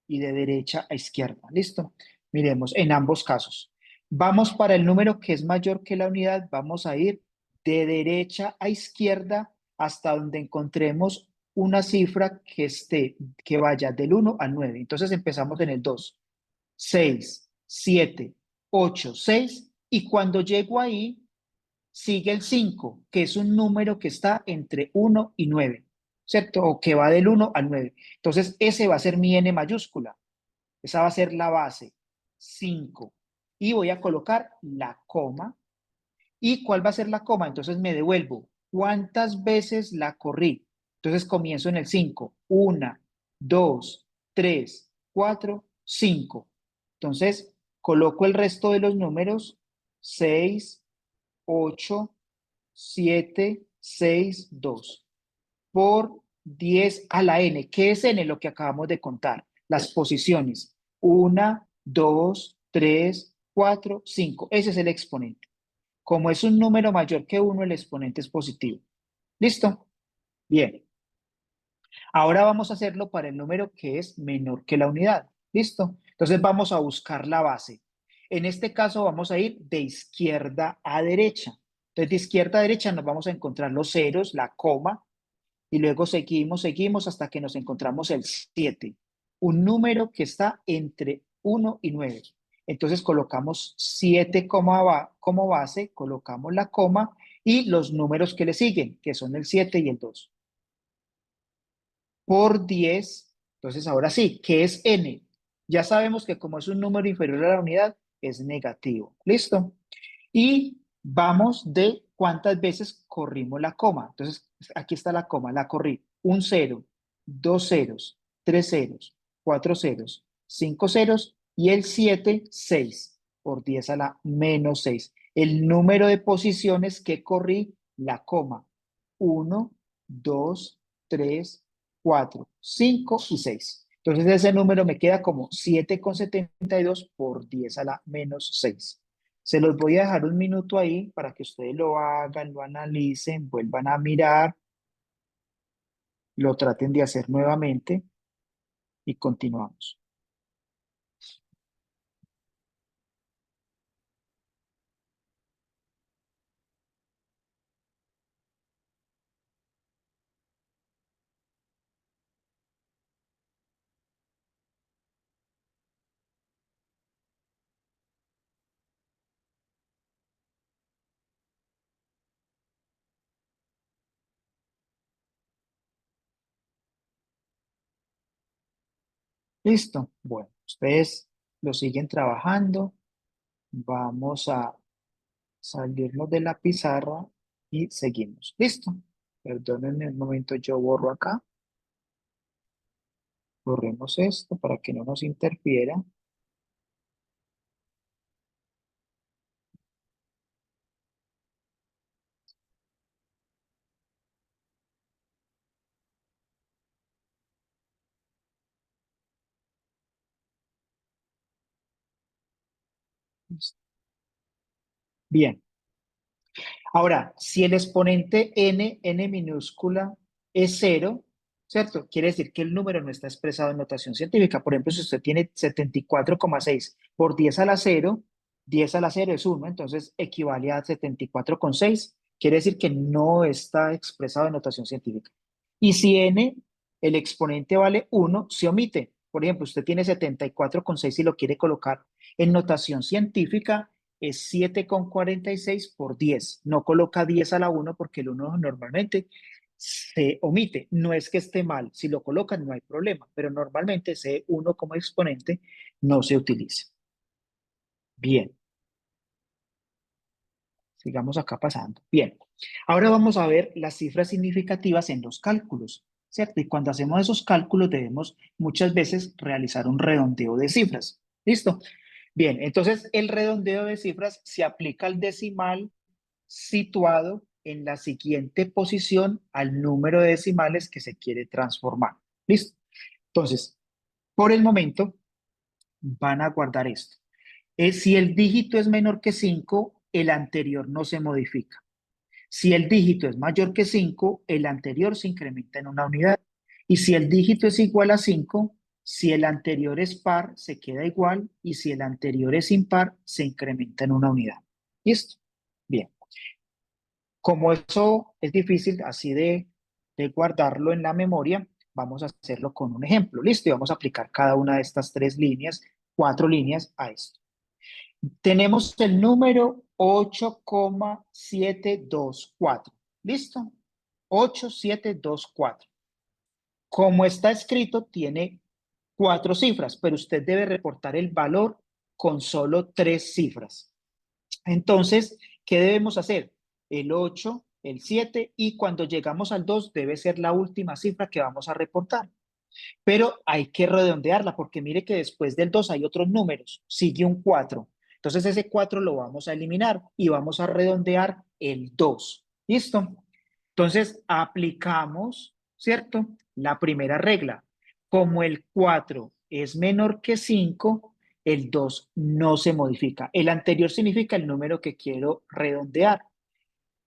y de derecha a izquierda. ¿Listo? Miremos en ambos casos. Vamos para el número que es mayor que la unidad, vamos a ir de derecha a izquierda hasta donde encontremos una cifra que vaya del 1 al 9. Entonces empezamos en el 2, 6, 7, 8, 6 y cuando llego ahí sigue el 5, que es un número que está entre 1 y 9, ¿cierto? O que va del 1 al 9. Entonces ese va a ser mi n mayúscula. Esa va a ser la base, 5. Y voy a colocar la coma. ¿Y cuál va a ser la coma? Entonces me devuelvo. ¿Cuántas veces la corrí? Entonces comienzo en el 5. 1, 2, 3, 4, 5. Entonces coloco el resto de los números. 6, 8, 7, 6, 2 por 10 a la n. ¿Qué es n? Lo que acabamos de contar, las posiciones. 1, 2, 3, 4, 5. Ese es el exponente. Como es un número mayor que 1, el exponente es positivo. ¿Listo? Bien. Ahora vamos a hacerlo para el número que es menor que la unidad. ¿Listo? Entonces vamos a buscar la base. En este caso vamos a ir de izquierda a derecha. Entonces de izquierda a derecha nos vamos a encontrar los ceros, la coma, y luego seguimos hasta que nos encontramos el 7. Un número que está entre 1 y 9. Entonces colocamos 7 como base, colocamos la coma y los números que le siguen, que son el 7 y el 2 por 10. Entonces, ahora sí, ¿qué es n? Ya sabemos que como es un número inferior a la unidad, es negativo. ¿Listo? Y vamos de cuántas veces corrimos la coma. Entonces, aquí está la coma, la corrí. Un cero, dos ceros, tres ceros, cuatro ceros, cinco ceros y el 7, 6 por 10 a la menos 6. El número de posiciones que corrí la coma. Uno, 2, 3, 4, 5 y 6. Entonces ese número me queda como 7,72 por 10 a la menos 6. Se los voy a dejar un minuto ahí para que ustedes lo hagan, lo analicen, vuelvan a mirar, lo traten de hacer nuevamente y continuamos. ¿Listo? Bueno, ustedes lo siguen trabajando. Vamos a salirnos de la pizarra y seguimos. ¿Listo? Perdónenme un momento, yo borro acá. Borremos esto para que no nos interfiera. Listo. Bien. Ahora, si el exponente n minúscula, es cero, ¿cierto? Quiere decir que el número no está expresado en notación científica. Por ejemplo, si usted tiene 74,6 por 10 a la cero, 10 a la cero es uno, entonces equivale a 74,6. Quiere decir que no está expresado en notación científica. Y si n, el exponente vale uno, se omite. Por ejemplo, usted tiene 74,6 y lo quiere colocar en notación científica, es 7,46 por 10. No coloca 10 a la 1 porque el 1 normalmente se omite. No es que esté mal, si lo colocan no hay problema, pero normalmente ese 1 como exponente no se utiliza. Bien, sigamos acá pasando. Bien, ahora vamos a ver las cifras significativas en los cálculos, ¿cierto? Y cuando hacemos esos cálculos debemos muchas veces realizar un redondeo de cifras. ¿Listo? Bien, entonces el redondeo de cifras se aplica al decimal situado en la siguiente posición al número de decimales que se quiere transformar. ¿Listo? Entonces, por el momento, van a guardar esto. Si el dígito es menor que 5, el anterior no se modifica. Si el dígito es mayor que 5, el anterior se incrementa en una unidad. Y si el dígito es igual a 5, si el anterior es par, se queda igual. Y si el anterior es impar, se incrementa en una unidad. ¿Listo? Bien. Como eso es difícil así de guardarlo en la memoria, vamos a hacerlo con un ejemplo. Listo, y vamos a aplicar cada una de estas tres líneas, cuatro líneas a esto. Tenemos el número 8,724. ¿Listo? 8724. Como está escrito, tiene cuatro cifras, pero usted debe reportar el valor con solo tres cifras. Entonces, ¿qué debemos hacer? El 8, el 7 y cuando llegamos al 2 debe ser la última cifra que vamos a reportar. Pero hay que redondearla porque mire que después del 2 hay otros números, sigue un 4. Entonces ese 4 lo vamos a eliminar y vamos a redondear el 2. ¿Listo? Entonces aplicamos, ¿cierto? La primera regla. Como el 4 es menor que 5, el 2 no se modifica. El anterior significa el número que quiero redondear.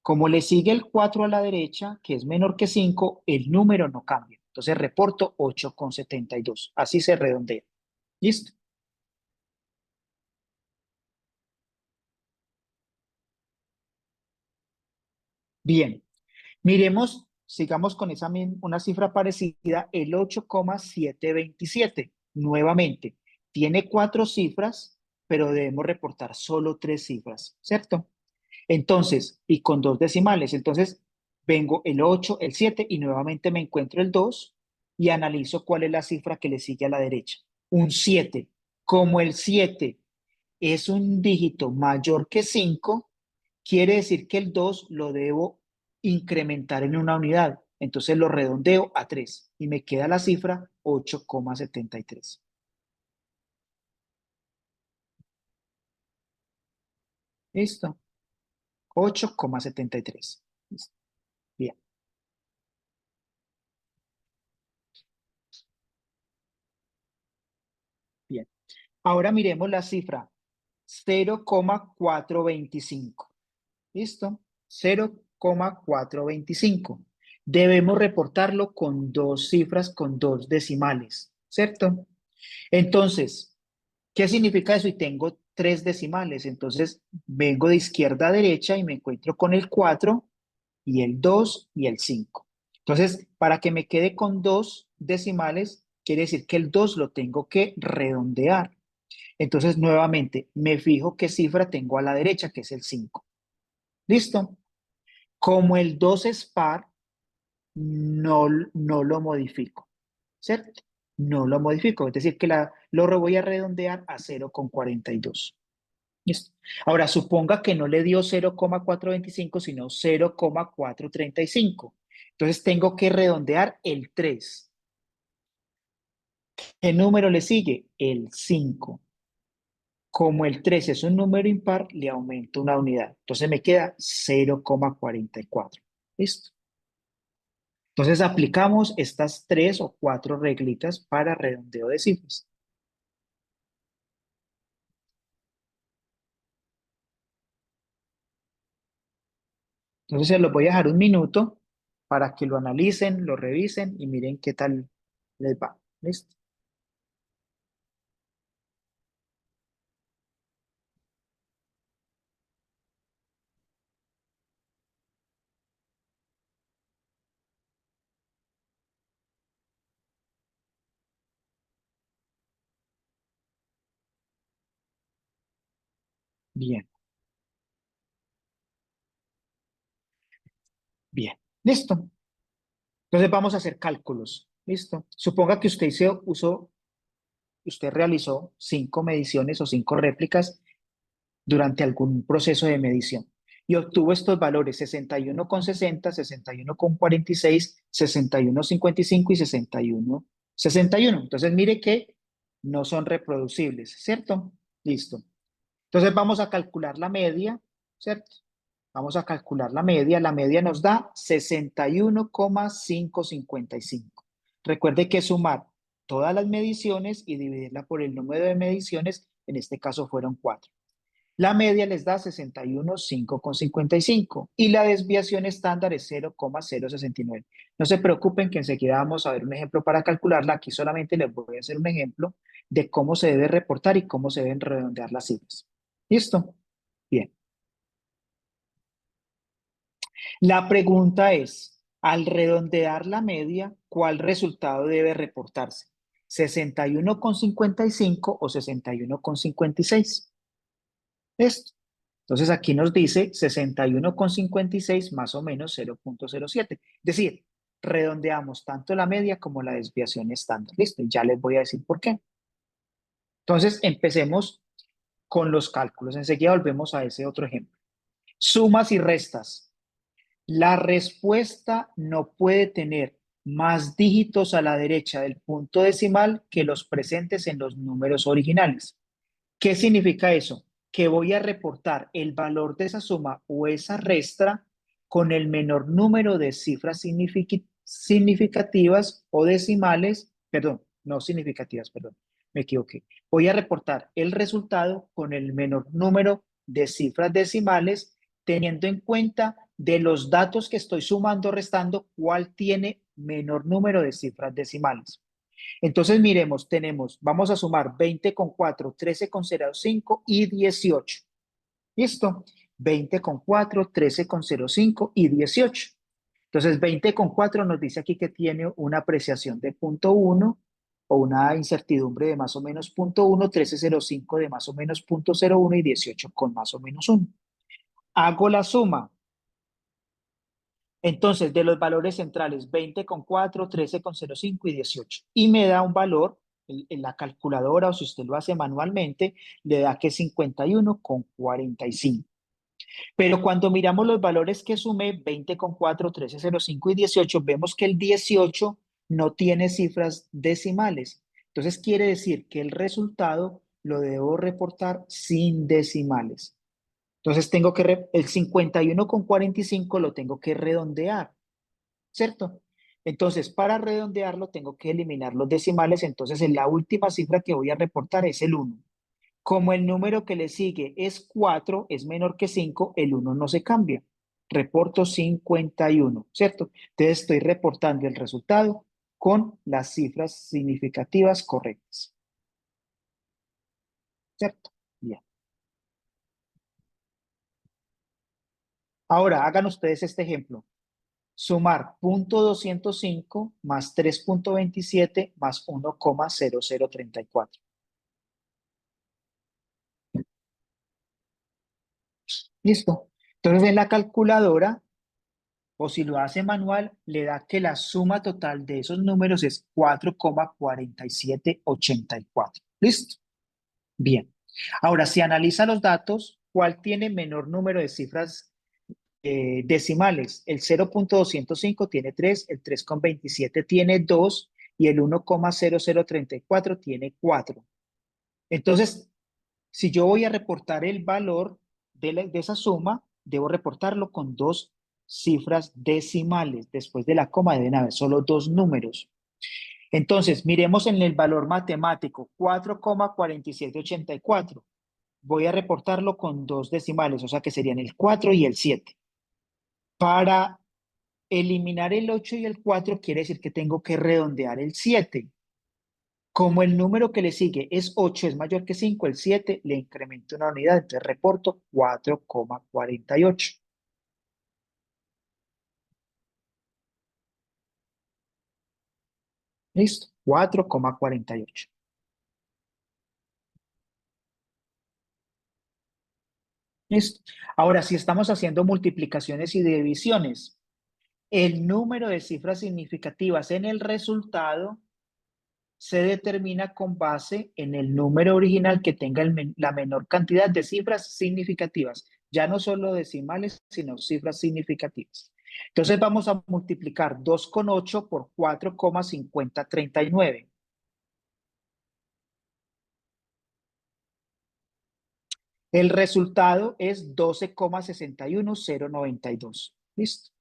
Como le sigue el 4 a la derecha, que es menor que 5, el número no cambia. Entonces reporto 8,72. Así se redondea. ¿Listo? Bien. Miremos, sigamos con esa una cifra parecida, el 8,727. Nuevamente, tiene cuatro cifras, pero debemos reportar solo tres cifras, ¿cierto? Entonces, y con dos decimales. Entonces, vengo el 8, el 7 y nuevamente me encuentro el 2 y analizo cuál es la cifra que le sigue a la derecha. Un 7. Como el 7 es un dígito mayor que 5, quiere decir que el 2 lo debo incrementar en una unidad. Entonces lo redondeo a 3 y me queda la cifra 8,73. ¿Listo? 8,73. Listo. Bien, bien. Ahora miremos la cifra 0,425. ¿Listo? 0,425. Debemos reportarlo con dos cifras, con dos decimales, ¿cierto? Entonces, ¿qué significa eso? Y tengo tres decimales. Entonces, vengo de izquierda a derecha y me encuentro con el 4 y el 2 y el 5. Entonces, para que me quede con dos decimales, quiere decir que el 2 lo tengo que redondear. Entonces, nuevamente, me fijo qué cifra tengo a la derecha, que es el 5. ¿Listo? Como el 2 es par, no lo modifico, ¿cierto? No lo modifico, es decir, que lo voy a redondear a 0,42. ¿Listo? Ahora, suponga que no le dio 0,425, sino 0,435. Entonces, tengo que redondear el 3. ¿Qué número le sigue? El 5. Como el 3 es un número impar, le aumento una unidad. Entonces, me queda 0,44. ¿Listo? Entonces aplicamos estas tres o cuatro reglitas para redondeo de cifras. Entonces se los voy a dejar un minuto para que lo analicen, lo revisen y miren qué tal les va. ¿Listo? Bien, bien. ¿Listo? Entonces vamos a hacer cálculos. ¿Listo? Suponga que usted realizó 5 mediciones o 5 réplicas durante algún proceso de medición y obtuvo estos valores 61,60, 61,46, 61,55 y 61,61. Entonces mire que no son reproducibles, ¿cierto? Listo. Entonces vamos a calcular la media, ¿cierto? Vamos a calcular la media. La media nos da 61,555. Recuerde que sumar todas las mediciones y dividirla por el número de mediciones, en este caso fueron 4. La media les da 61,555 y la desviación estándar es 0,069. No se preocupen que enseguida vamos a ver un ejemplo para calcularla. Aquí solamente les voy a hacer un ejemplo de cómo se debe reportar y cómo se deben redondear las cifras. ¿Listo? Bien. La pregunta es, al redondear la media, ¿cuál resultado debe reportarse? ¿61,55 o 61,56? Esto. Entonces aquí nos dice 61,56 más o menos 0,07. Es decir, redondeamos tanto la media como la desviación estándar. Listo, y ya les voy a decir por qué. Entonces empecemos con los cálculos. Enseguida volvemos a ese otro ejemplo. Sumas y restas. La respuesta no puede tener más dígitos a la derecha del punto decimal que los presentes en los números originales. ¿Qué significa eso? Que voy a reportar el valor de esa suma o esa resta con el menor número de cifras significativas o decimales, perdón, no significativas, perdón, me equivoqué. Voy a reportar el resultado con el menor número de cifras decimales, teniendo en cuenta de los datos que estoy sumando o restando, cuál tiene menor número de cifras decimales. Entonces, miremos, vamos a sumar 20 con 4, 13 con 0,5 y 18. ¿Listo? 20 con 4, 13 con 0,5 y 18. Entonces, 20 con 4 nos dice aquí que tiene una apreciación de 0,1 o una incertidumbre de más o menos 0,1, 13,05 de más o menos 0,01 y 18 con más o menos 1. Hago la suma. Entonces, de los valores centrales, 20 con 4, 13 con 0,5 y 18. Y me da un valor en la calculadora, o si usted lo hace manualmente, le da que es 51 con 45. Pero cuando miramos los valores que sumé, 20 con 4, 13, 0,5 y 18, vemos que el 18 no tiene cifras decimales. Entonces quiere decir que el resultado lo debo reportar sin decimales. Entonces tengo que, el 51 con 45 lo tengo que redondear, ¿cierto? Entonces para redondearlo tengo que eliminar los decimales, entonces en la última cifra que voy a reportar es el 1. Como el número que le sigue es 4, es menor que 5, el 1 no se cambia. Reporto 51, ¿cierto? Entonces estoy reportando el resultado con las cifras significativas correctas, ¿cierto? Bien. Ahora hagan ustedes este ejemplo. Sumar 0,205 más 3,27 más 1,0034. ¿Listo? Entonces en la calculadora, o si lo hace manual, le da que la suma total de esos números es 4,4784. ¿Listo? Bien. Ahora, si analiza los datos, ¿cuál tiene menor número de cifras decimales? El 0,205 tiene 3, el 3,27 tiene 2 y el 1,0034 tiene 4. Entonces, si yo voy a reportar el valor de esa suma, debo reportarlo con dos cifras decimales. Después de la coma deben haber solo dos números. Entonces, miremos en el valor matemático, 4,4784. Voy a reportarlo con dos decimales, o sea que serían el 4 y el 7. Para eliminar el 8 y el 4 quiere decir que tengo que redondear el 7. Como el número que le sigue es 8, es mayor que 5, el 7 le incremento una unidad, entonces reporto 4,48. ¿Listo? 4,48. ¿Listo? Ahora, si estamos haciendo multiplicaciones y divisiones, el número de cifras significativas en el resultado se determina con base en el número original que tenga la menor cantidad de cifras significativas, ya no solo decimales, sino cifras significativas. Entonces vamos a multiplicar 2,8 por 4,5039. El resultado es 12,61092. ¿Listo?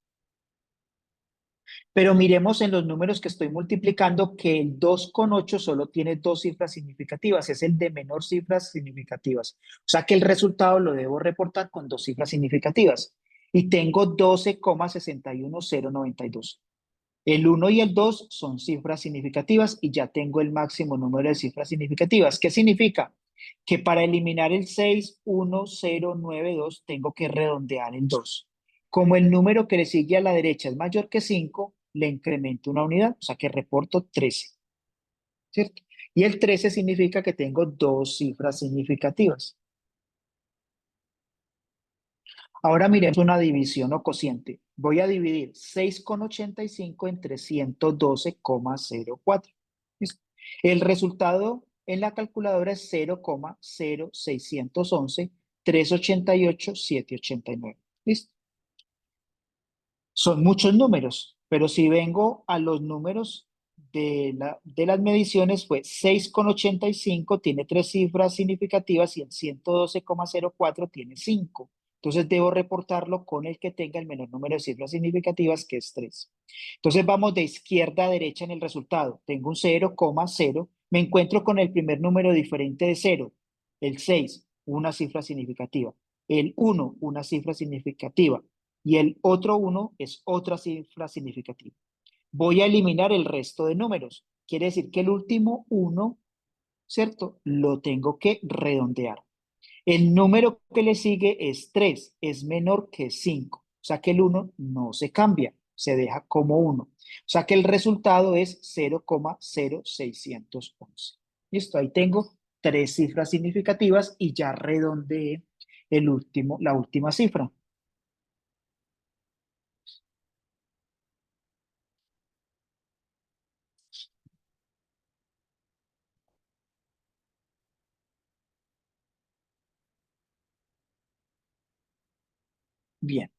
Pero miremos en los números que estoy multiplicando que el 2,8 solo tiene dos cifras significativas, es el de menor cifras significativas. O sea que el resultado lo debo reportar con dos cifras significativas. Y tengo 12,61092. El 1 y el 2 son cifras significativas y ya tengo el máximo número de cifras significativas. ¿Qué significa? Que para eliminar el 61092 tengo que redondear el 2. Como el número que le sigue a la derecha es mayor que 5, le incremento una unidad, o sea que reporto 13, ¿cierto? Y el 13 significa que tengo dos cifras significativas. Ahora miremos una división o cociente. Voy a dividir 6,85 entre 112,04. ¿Listo? El resultado en la calculadora es 0,0611, 388, 789. ¿Listo? Son muchos números, pero si vengo a los números de las mediciones, fue 6,85, tiene tres cifras significativas y el 112,04 tiene 5. Entonces debo reportarlo con el que tenga el menor número de cifras significativas, que es 3. Entonces vamos de izquierda a derecha en el resultado. Tengo un 0,0, Me encuentro con el primer número diferente de 0, el 6, una cifra significativa. El 1, una cifra significativa. Y el otro 1 es otra cifra significativa. Voy a eliminar el resto de números. Quiere decir que el último 1, ¿cierto? Lo tengo que redondear. El número que le sigue es 3, es menor que 5. O sea que el 1 no se cambia, se deja como 1. O sea que el resultado es 0,0611. Listo, ahí tengo tres cifras significativas y ya redondeé la última cifra. Bien,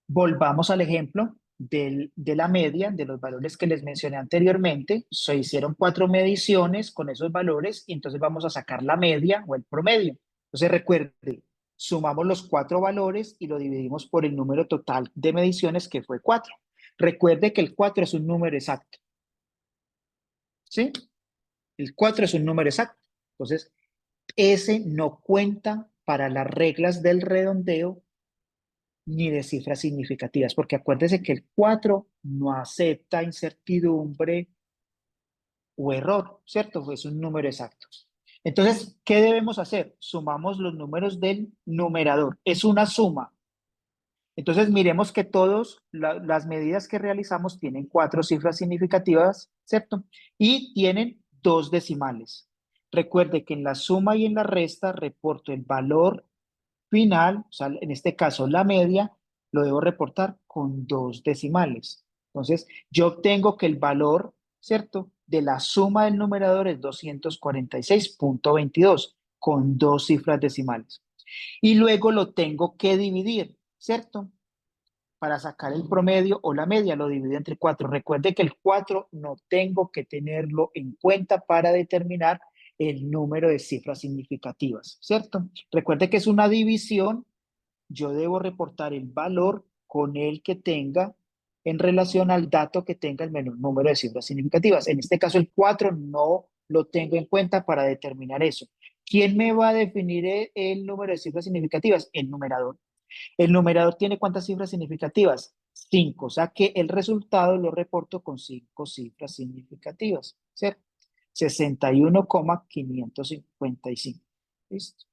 volvamos al ejemplo de la media, de los valores que les mencioné anteriormente. Se hicieron 4 mediciones con esos valores y entonces vamos a sacar la media o el promedio. Entonces recuerde, sumamos los 4 valores y lo dividimos por el número total de mediciones que fue 4. Recuerde que el 4 es un número exacto, ¿sí? El 4 es un número exacto. Entonces, ese no cuenta para las reglas del redondeo ni de cifras significativas, porque acuérdese que el 4 no acepta incertidumbre o error, ¿cierto? Es un número exacto. Entonces, ¿qué debemos hacer? Sumamos los números del numerador. Es una suma. Entonces, miremos que todas las medidas que realizamos tienen 4 cifras significativas, ¿cierto? Y tienen 2 decimales. Recuerde que en la suma y en la resta reporto el valor final, o sea, en este caso la media, lo debo reportar con 2 decimales. Entonces, yo obtengo que el valor, ¿cierto? De la suma del numerador es 246,22 con 2 cifras decimales. Y luego lo tengo que dividir, ¿cierto? Para sacar el promedio o la media, lo divido entre 4. Recuerde que el 4 no tengo que tenerlo en cuenta para determinar el número de cifras significativas, ¿cierto? Recuerde que es una división, yo debo reportar el valor con el que tenga en relación al dato que tenga el menor número de cifras significativas. En este caso, el 4 no lo tengo en cuenta para determinar eso. ¿Quién me va a definir el número de cifras significativas? El numerador. El numerador tiene ¿cuántas cifras significativas? 5, o sea que el resultado lo reporto con 5 cifras significativas, ¿cierto? 61,555. ¿Listo?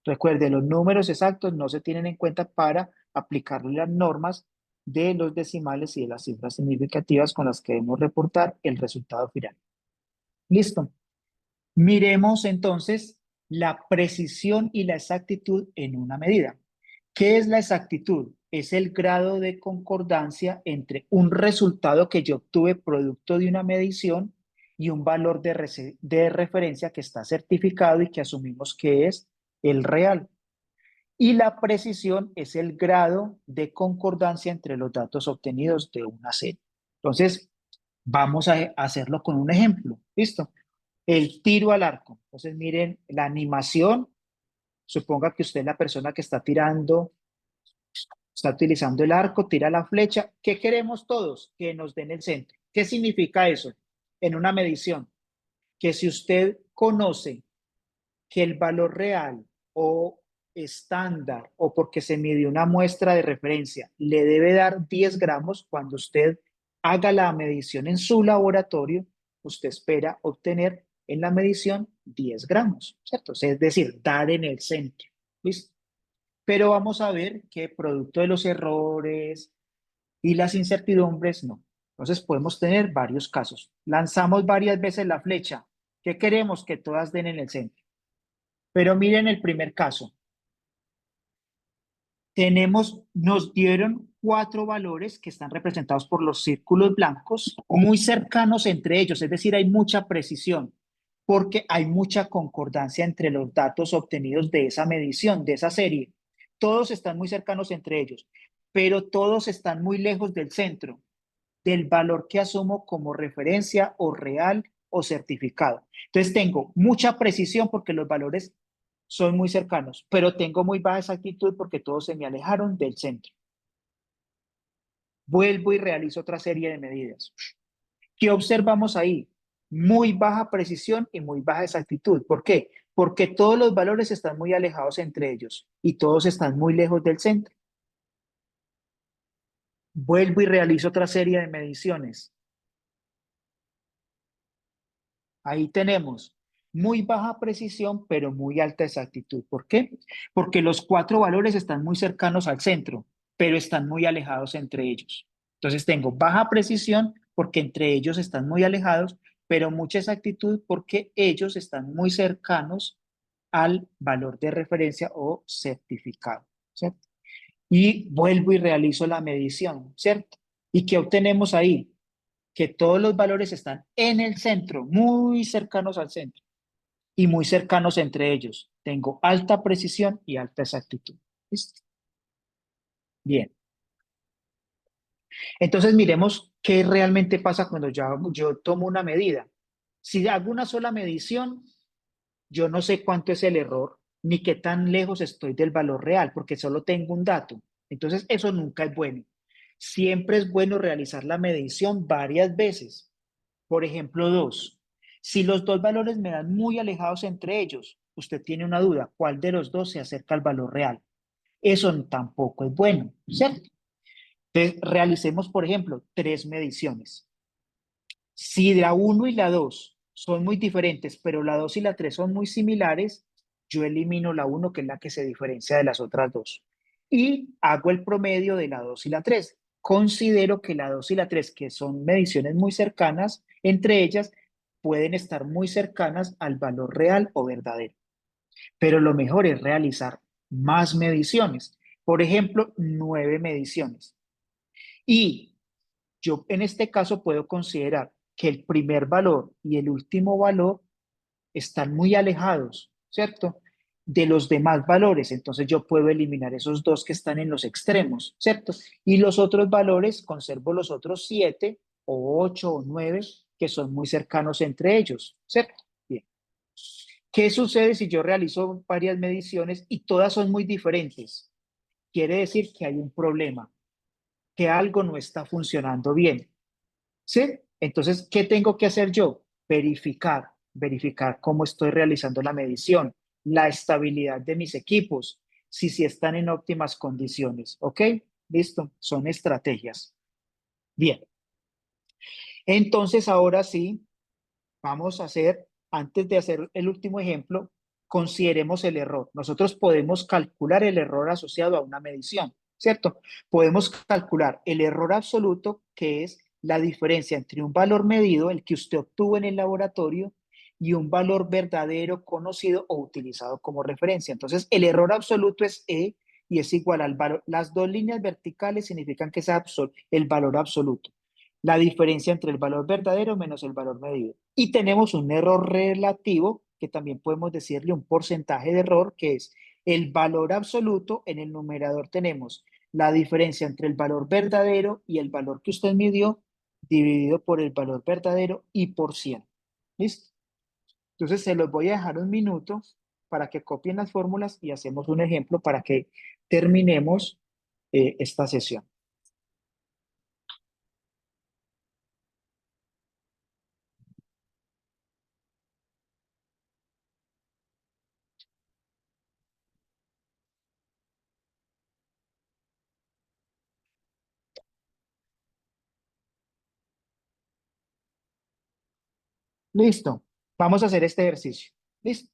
Recuerde, los números exactos no se tienen en cuenta para aplicarle las normas de los decimales y de las cifras significativas con las que debemos reportar el resultado final. Listo. Miremos entonces la precisión y la exactitud en una medida. ¿Qué es la exactitud? Es el grado de concordancia entre un resultado que yo obtuve producto de una medición y un valor de referencia que está certificado y que asumimos que es el real. Y la precisión es el grado de concordancia entre los datos obtenidos de una serie. Entonces, vamos a hacerlo con un ejemplo. ¿Listo? El tiro al arco. Entonces, miren la animación. Suponga que usted es la persona que está tirando, está utilizando el arco, tira la flecha. ¿Qué queremos todos? Que nos den el centro. ¿Qué significa eso? En una medición, que si usted conoce que el valor real o estándar o porque se midió una muestra de referencia le debe dar 10 gramos cuando usted haga la medición en su laboratorio, usted espera obtener en la medición 10 gramos, ¿cierto? Es decir, dar en el centro. ¿Listo? Pero vamos a ver que producto de los errores y las incertidumbres, no. Entonces podemos tener varios casos. Lanzamos varias veces la flecha. ¿Qué queremos? Que todas den en el centro. Pero miren el primer caso. Nos dieron 4 valores que están representados por los círculos blancos, muy cercanos entre ellos, es decir, hay mucha precisión, porque hay mucha concordancia entre los datos obtenidos de esa medición, de esa serie. Todos están muy cercanos entre ellos, pero todos están muy lejos del centro, del valor que asumo como referencia o real o certificado. Entonces tengo mucha precisión porque los valores son muy cercanos, pero tengo muy baja exactitud porque todos se me alejaron del centro. Vuelvo y realizo otra serie de medidas. ¿Qué observamos ahí? muy baja precisión y muy baja exactitud. ¿Por qué? Porque todos los valores están muy alejados entre ellos y todos están muy lejos del centro. Vuelvo y realizo otra serie de mediciones. Ahí tenemos muy baja precisión, pero muy alta exactitud. ¿Por qué? Porque los cuatro valores están muy cercanos al centro, pero están muy alejados entre ellos. Entonces tengo baja precisión porque entre ellos están muy alejados, pero mucha exactitud porque ellos están muy cercanos al valor de referencia o certificado, ¿cierto? Y vuelvo y realizo la medición, ¿cierto? ¿Y qué obtenemos ahí? Que todos los valores están en el centro, muy cercanos al centro y muy cercanos entre ellos. Tengo alta precisión y alta exactitud. ¿Listo? Bien. Entonces miremos qué realmente pasa cuando yo tomo una medida. Si hago una sola medición, yo no sé cuánto es el error ni qué tan lejos estoy del valor real, porque solo tengo un dato. Entonces eso nunca es bueno. Siempre es bueno realizar la medición varias veces. Por ejemplo, dos. Si los dos valores me dan muy alejados entre ellos, usted tiene una duda, ¿cuál de los dos se acerca al valor real? Eso tampoco es bueno, ¿cierto? Entonces, realicemos, por ejemplo, tres mediciones. Si la uno y la 2 son muy diferentes, pero la 2 y la 3 son muy similares, yo elimino la uno, que es la que se diferencia de las otras dos. Y hago el promedio de la 2 y la 3. Considero que la 2 y la 3, que son mediciones muy cercanas, entre ellas pueden estar muy cercanas al valor real o verdadero. Pero lo mejor es realizar más mediciones. Por ejemplo, 9 mediciones. Y yo en este caso puedo considerar que el primer valor y el último valor están muy alejados, ¿cierto? De los demás valores. Entonces yo puedo eliminar esos dos que están en los extremos, ¿cierto? Y los otros valores, conservo los otros 7 o 8 o 9 que son muy cercanos entre ellos, ¿cierto? Bien. ¿Qué sucede si yo realizo varias mediciones y todas son muy diferentes? Quiere decir que hay un problema, que algo no está funcionando bien. ¿Sí? Entonces, ¿qué tengo que hacer yo? Verificar cómo estoy realizando la medición, la estabilidad de mis equipos, si están en óptimas condiciones. ¿Ok? Listo, son estrategias. Bien, entonces ahora sí, vamos a hacer, antes de hacer el último ejemplo, consideremos el error. Nosotros podemos calcular el error asociado a una medición, ¿cierto? Podemos calcular el error absoluto, que es la diferencia entre un valor medido, el que usted obtuvo en el laboratorio, y un valor verdadero conocido o utilizado como referencia. Entonces, el error absoluto es E y es igual al valor. Las dos líneas verticales significan que es el valor absoluto, la diferencia entre el valor verdadero menos el valor medido. Y tenemos un error relativo, que también podemos decirle un porcentaje de error, que es el valor absoluto. En el numerador tenemos la diferencia entre el valor verdadero y el valor que usted midió, dividido por el valor verdadero y por 100. ¿Listo? Entonces se los voy a dejar un minuto para que copien las fórmulas y hacemos un ejemplo para que terminemos esta sesión. Listo. Vamos a hacer este ejercicio. ¿Listo?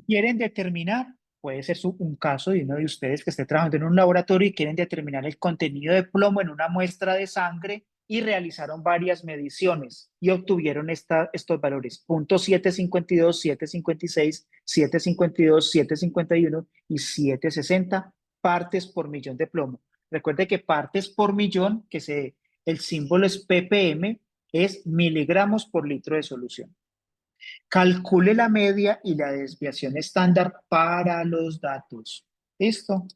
Quieren determinar, puede ser un caso de uno de ustedes que esté trabajando en un laboratorio y quieren determinar el contenido de plomo en una muestra de sangre y realizaron varias mediciones y obtuvieron estos valores: 0.752, 756, 752, 751 y 760 partes por millón de plomo. Recuerde que partes por millón, el símbolo es ppm, es miligramos por litro de solución. Calcule la media y la desviación estándar para los datos. ¿Listo?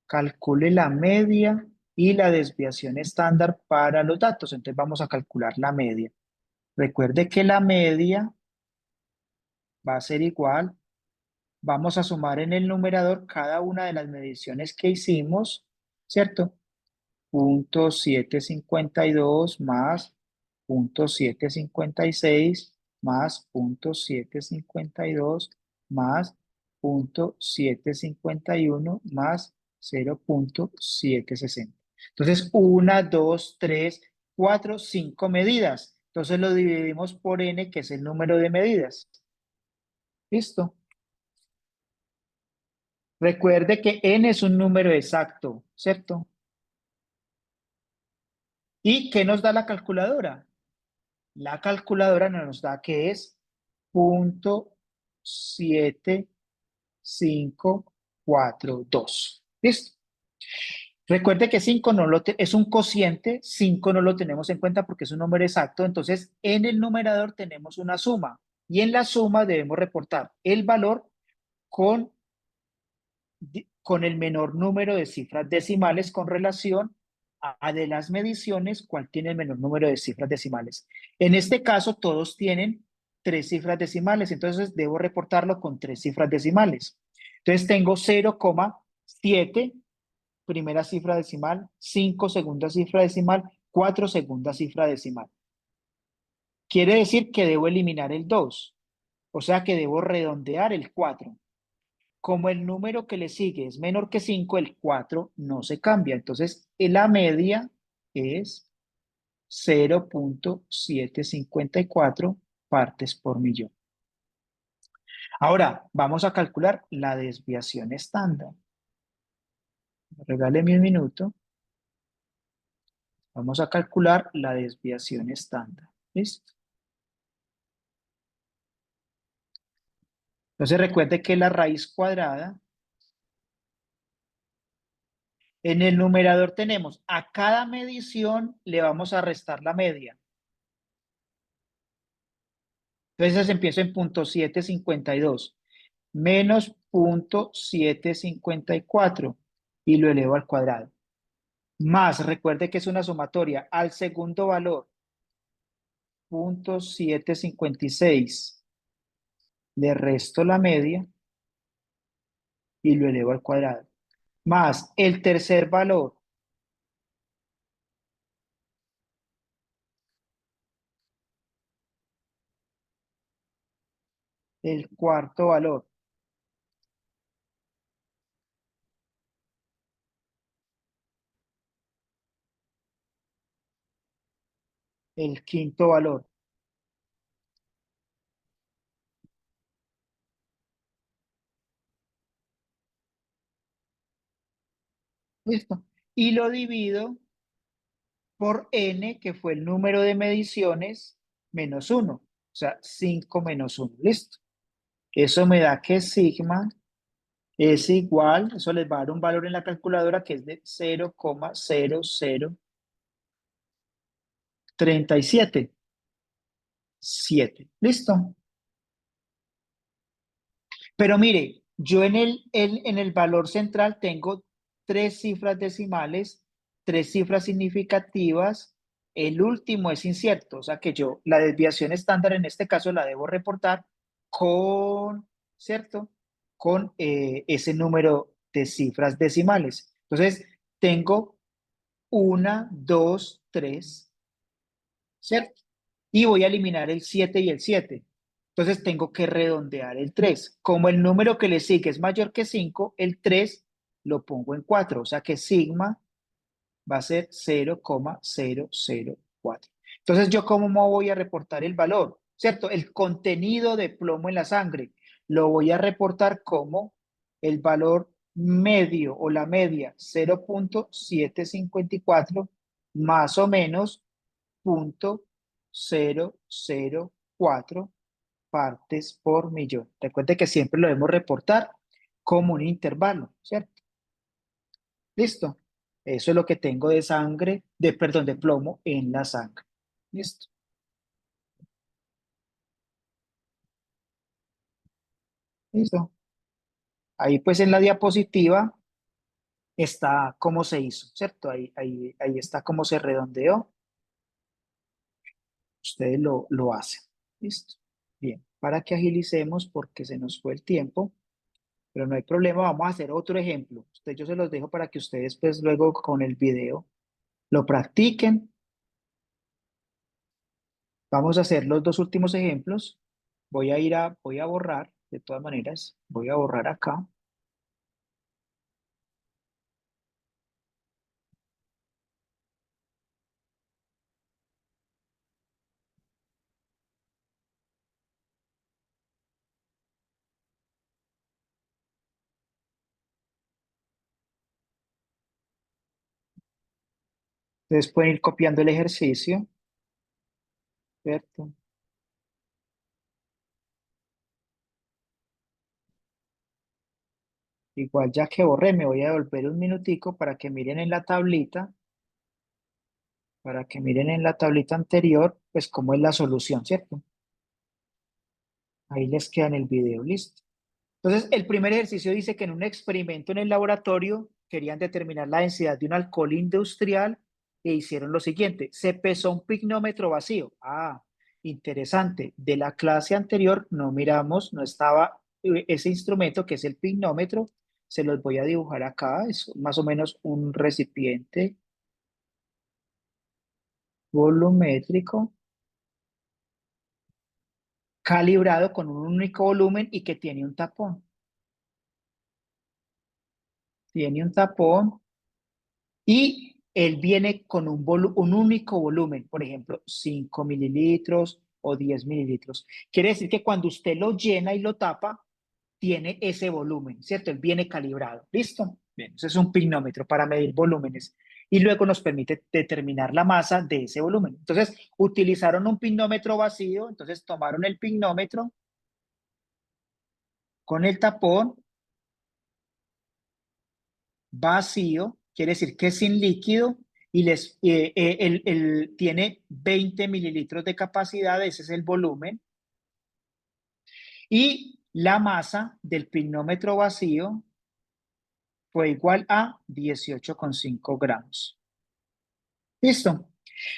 Calcule la media y la desviación estándar para los datos. Entonces vamos a calcular la media. Recuerde que la media va a ser igual. Vamos a sumar en el numerador cada una de las mediciones que hicimos, ¿cierto? 0.752 más .756 más .752 más .751 más 0.760. Entonces, 1, 2, 3, 4, 5 medidas. Entonces lo dividimos por n, que es el número de medidas. ¿Listo? Recuerde que n es un número exacto, ¿cierto? ¿Y qué nos da la calculadora? La calculadora nos da que es 0.7542. ¿Listo? Recuerde que 5 no es un cociente, 5 no lo tenemos en cuenta porque es un número exacto, entonces en el numerador tenemos una suma y en la suma debemos reportar el valor con, con el menor número de cifras decimales con relación a de las mediciones, cuál tiene el menor número de cifras decimales. En este caso, todos tienen 3 cifras decimales, entonces debo reportarlo con 3 cifras decimales. Entonces tengo 0,7 primera cifra decimal, 5 segunda cifra decimal, 4 segunda cifra decimal. Quiere decir que debo eliminar el 2, o sea que debo redondear el 4. Como el número que le sigue es menor que 5, el 4 no se cambia. Entonces, la media es 0.754 partes por millón. Ahora, vamos a calcular la desviación estándar. Regáleme un minuto. Vamos a calcular la desviación estándar. ¿Listo? Entonces, recuerde que la raíz cuadrada, en el numerador tenemos a cada medición le vamos a restar la media. Entonces empiezo en .752 menos .754 y lo elevo al cuadrado. Más, recuerde que es una sumatoria, al segundo valor, .756, le resto la media y lo elevo al cuadrado. Más el tercer valor, el cuarto valor, el quinto valor. ¿Listo? Y lo divido por n, que fue el número de mediciones, menos 1. O sea, 5 menos 1. ¿Listo? Eso me da que sigma es igual, eso les va a dar un valor en la calculadora que es de 0,00377. ¿Listo? Pero mire, yo en el valor central tengo 3 cifras decimales, 3 cifras significativas, el último es incierto, o sea que yo la desviación estándar en este caso la debo reportar con, ¿cierto? Con ese número de cifras decimales. Entonces, tengo 1, 2, 3, ¿cierto? Y voy a eliminar el 7 y el 7. Entonces tengo que redondear el 3. Como el número que le sigue es mayor que 5, el 3 lo pongo en 4. O sea que sigma va a ser 0,004. Entonces, ¿yo cómo voy a reportar el valor? ¿Cierto? El contenido de plomo en la sangre lo voy a reportar como el valor medio o la media 0.754 más o menos 0.004 partes por millón. Recuerde que siempre lo debemos reportar como un intervalo, ¿cierto? ¿Listo? Eso es lo que tengo de sangre, perdón, de plomo en la sangre. ¿Listo? ¿Listo? Ahí pues en la diapositiva está cómo se hizo, ¿cierto? Ahí está cómo se redondeó. Ustedes lo hacen. ¿Listo? Bien, para que agilicemos porque se nos fue el tiempo, pero no hay problema, vamos a hacer otro ejemplo. Yo se los dejo para que ustedes pues luego con el video lo practiquen. Vamos a hacer los dos últimos ejemplos. Voy a borrar, de todas maneras, voy a borrar acá. Ustedes pueden ir copiando el ejercicio, ¿cierto? Igual ya que borré, me voy a devolver un minutico para que miren en la tablita anterior, pues cómo es la solución, ¿cierto? Ahí les queda en el video, listo. Entonces, el primer ejercicio dice que en un experimento en el laboratorio querían determinar la densidad de un alcohol industrial e hicieron lo siguiente. Se pesó un pignómetro vacío. Ah, interesante. De la clase anterior no miramos, no estaba ese instrumento que es el pignómetro. Se los voy a dibujar acá. Es más o menos un recipiente volumétrico calibrado con un único volumen y que tiene un tapón. Tiene un tapón y él viene con un único volumen, por ejemplo, 5 mililitros o 10 mililitros. Quiere decir que cuando usted lo llena y lo tapa, tiene ese volumen, ¿cierto? Él viene calibrado. ¿Listo? Bien, eso es un pignómetro para medir volúmenes y luego nos permite determinar la masa de ese volumen. Entonces, utilizaron un pignómetro vacío, entonces tomaron el pignómetro con el tapón vacío, quiere decir que es sin líquido y tiene 20 mililitros de capacidad, ese es el volumen, y la masa del pignómetro vacío fue igual a 18,5 gramos. ¿Listo?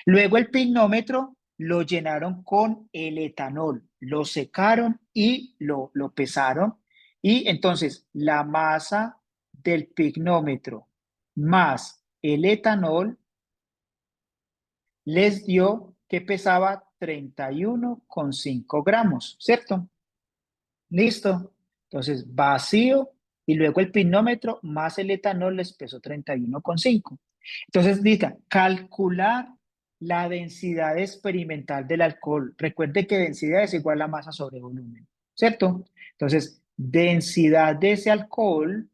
Luego el pignómetro lo llenaron con el etanol, lo secaron y lo pesaron. Y entonces la masa del pignómetro más el etanol les dio que pesaba 31,5 gramos, ¿cierto? Listo. Entonces, vacío y luego el pinómetro más el etanol les pesó 31,5. Entonces, diga, calcular la densidad experimental del alcohol. Recuerde que densidad es igual a masa sobre volumen, ¿cierto? Entonces, densidad de ese alcohol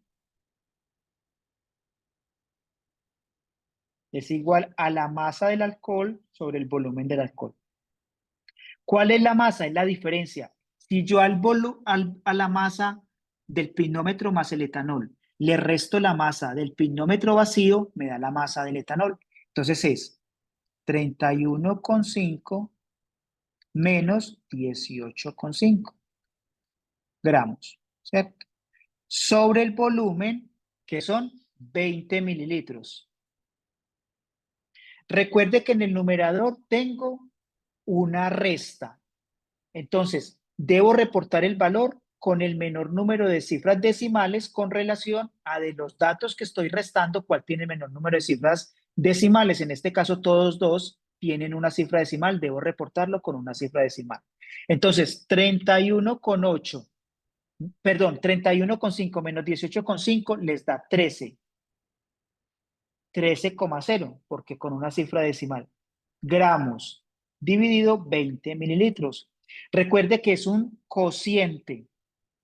es igual a la masa del alcohol sobre el volumen del alcohol. ¿Cuál es la masa? Es la diferencia. Si yo a la masa del pinómetro más el etanol le resto la masa del pinómetro vacío, me da la masa del etanol. Entonces es 31,5 menos 18,5 gramos, ¿cierto? Sobre el volumen, que son 20 mililitros. Recuerde que en el numerador tengo una resta. Entonces, debo reportar el valor con el menor número de cifras decimales con relación a de los datos que estoy restando, cuál tiene el menor número de cifras decimales. En este caso, todos dos tienen una cifra decimal, debo reportarlo con una cifra decimal. Entonces, 31,8, perdón, 31,5 menos 18,5 les da 13,0, porque con una cifra decimal. Gramos dividido 20 mililitros. Recuerde que es un cociente.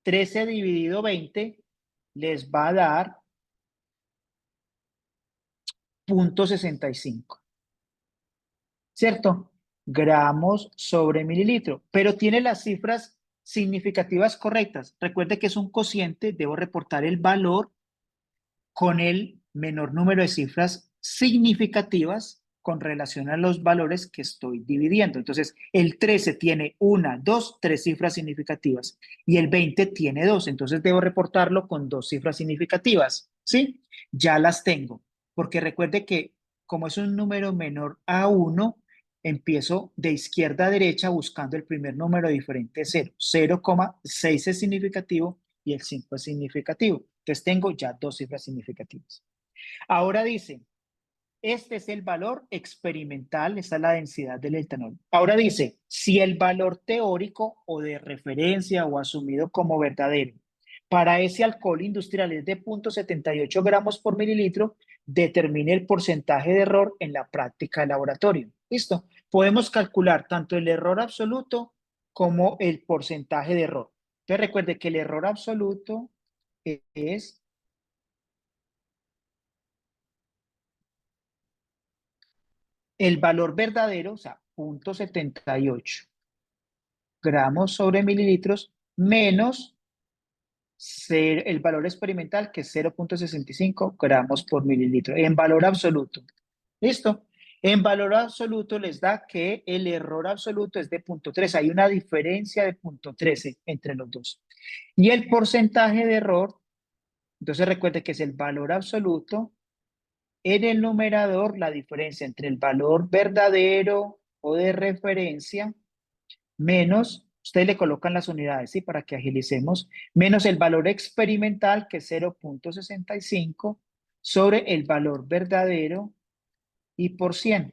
13 dividido 20 les va a dar 0,65, ¿cierto? Gramos sobre mililitro, pero tiene las cifras significativas correctas. Recuerde que es un cociente, debo reportar el valor con el menor número de cifras significativas con relación a los valores que estoy dividiendo. Entonces, el 13 tiene una, dos, tres cifras significativas y el 20 tiene dos. Entonces, debo reportarlo con dos cifras significativas. ¿Sí? Ya las tengo. Porque recuerde que como es un número menor a 1, empiezo de izquierda a derecha buscando el primer número diferente de 0. 0,6 es significativo y el 5 es significativo. Entonces tengo ya dos cifras significativas. Ahora dice, Este es el valor experimental, esta es la densidad del etanol. Ahora dice, si el valor teórico o de referencia o asumido como verdadero para ese alcohol industrial es de 0,78 gramos por mililitro, determine el porcentaje de error en la práctica de laboratorio. ¿Listo? Podemos calcular tanto el error absoluto como el porcentaje de error. Entonces recuerde que el error absoluto es el valor verdadero, o sea, 0,78 gramos sobre mililitros menos el valor experimental, que es 0,65 gramos por mililitro, en valor absoluto. ¿Listo? En valor absoluto les da que el error absoluto es de 0,13. Hay una diferencia de 0,13 entre los dos. Y el porcentaje de error, entonces recuerde que es el valor absoluto en el numerador, la diferencia entre el valor verdadero o de referencia menos, ustedes le colocan las unidades, ¿sí? Para que agilicemos, menos el valor experimental, que es 0,65, sobre el valor verdadero y por 100.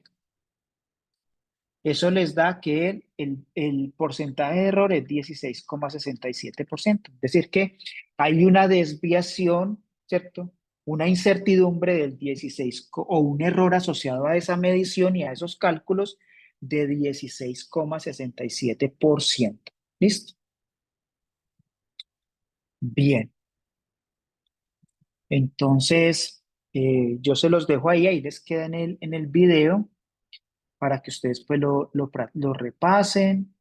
Eso les da que el porcentaje de error es 16,67%. Es decir, que hay una desviación, ¿cierto? Una incertidumbre del 16 o un error asociado a esa medición y a esos cálculos de 16,67%. ¿Listo? Bien. Entonces, yo se los dejo ahí les queda en el video para que ustedes pues lo repasen.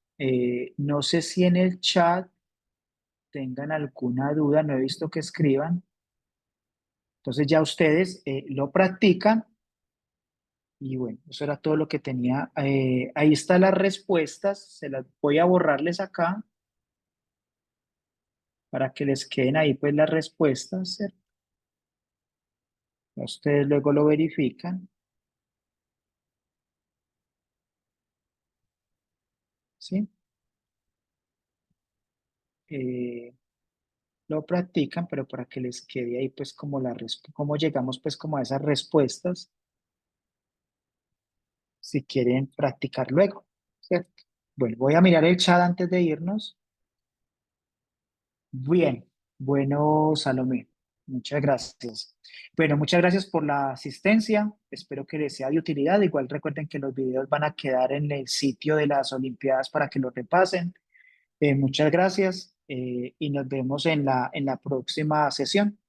No sé si en el chat tengan alguna duda, no he visto que escriban. Entonces ya ustedes lo practican y bueno, eso era todo lo que tenía. Ahí están las respuestas, se las voy a borrarles acá para que les queden ahí pues las respuestas, ¿cierto? Ustedes luego lo verifican, ¿sí? Eh, lo practican, pero para que les quede ahí pues como cómo llegamos pues como a esas respuestas, si quieren practicar luego, ¿cierto? Bueno, voy a mirar el chat antes de irnos. Bien, bueno, Salomé, muchas gracias. Bueno, muchas gracias por la asistencia. Espero que les sea de utilidad. Igual recuerden que los videos van a quedar en el sitio de las Olimpiadas para que lo repasen. Muchas gracias y nos vemos en la próxima sesión.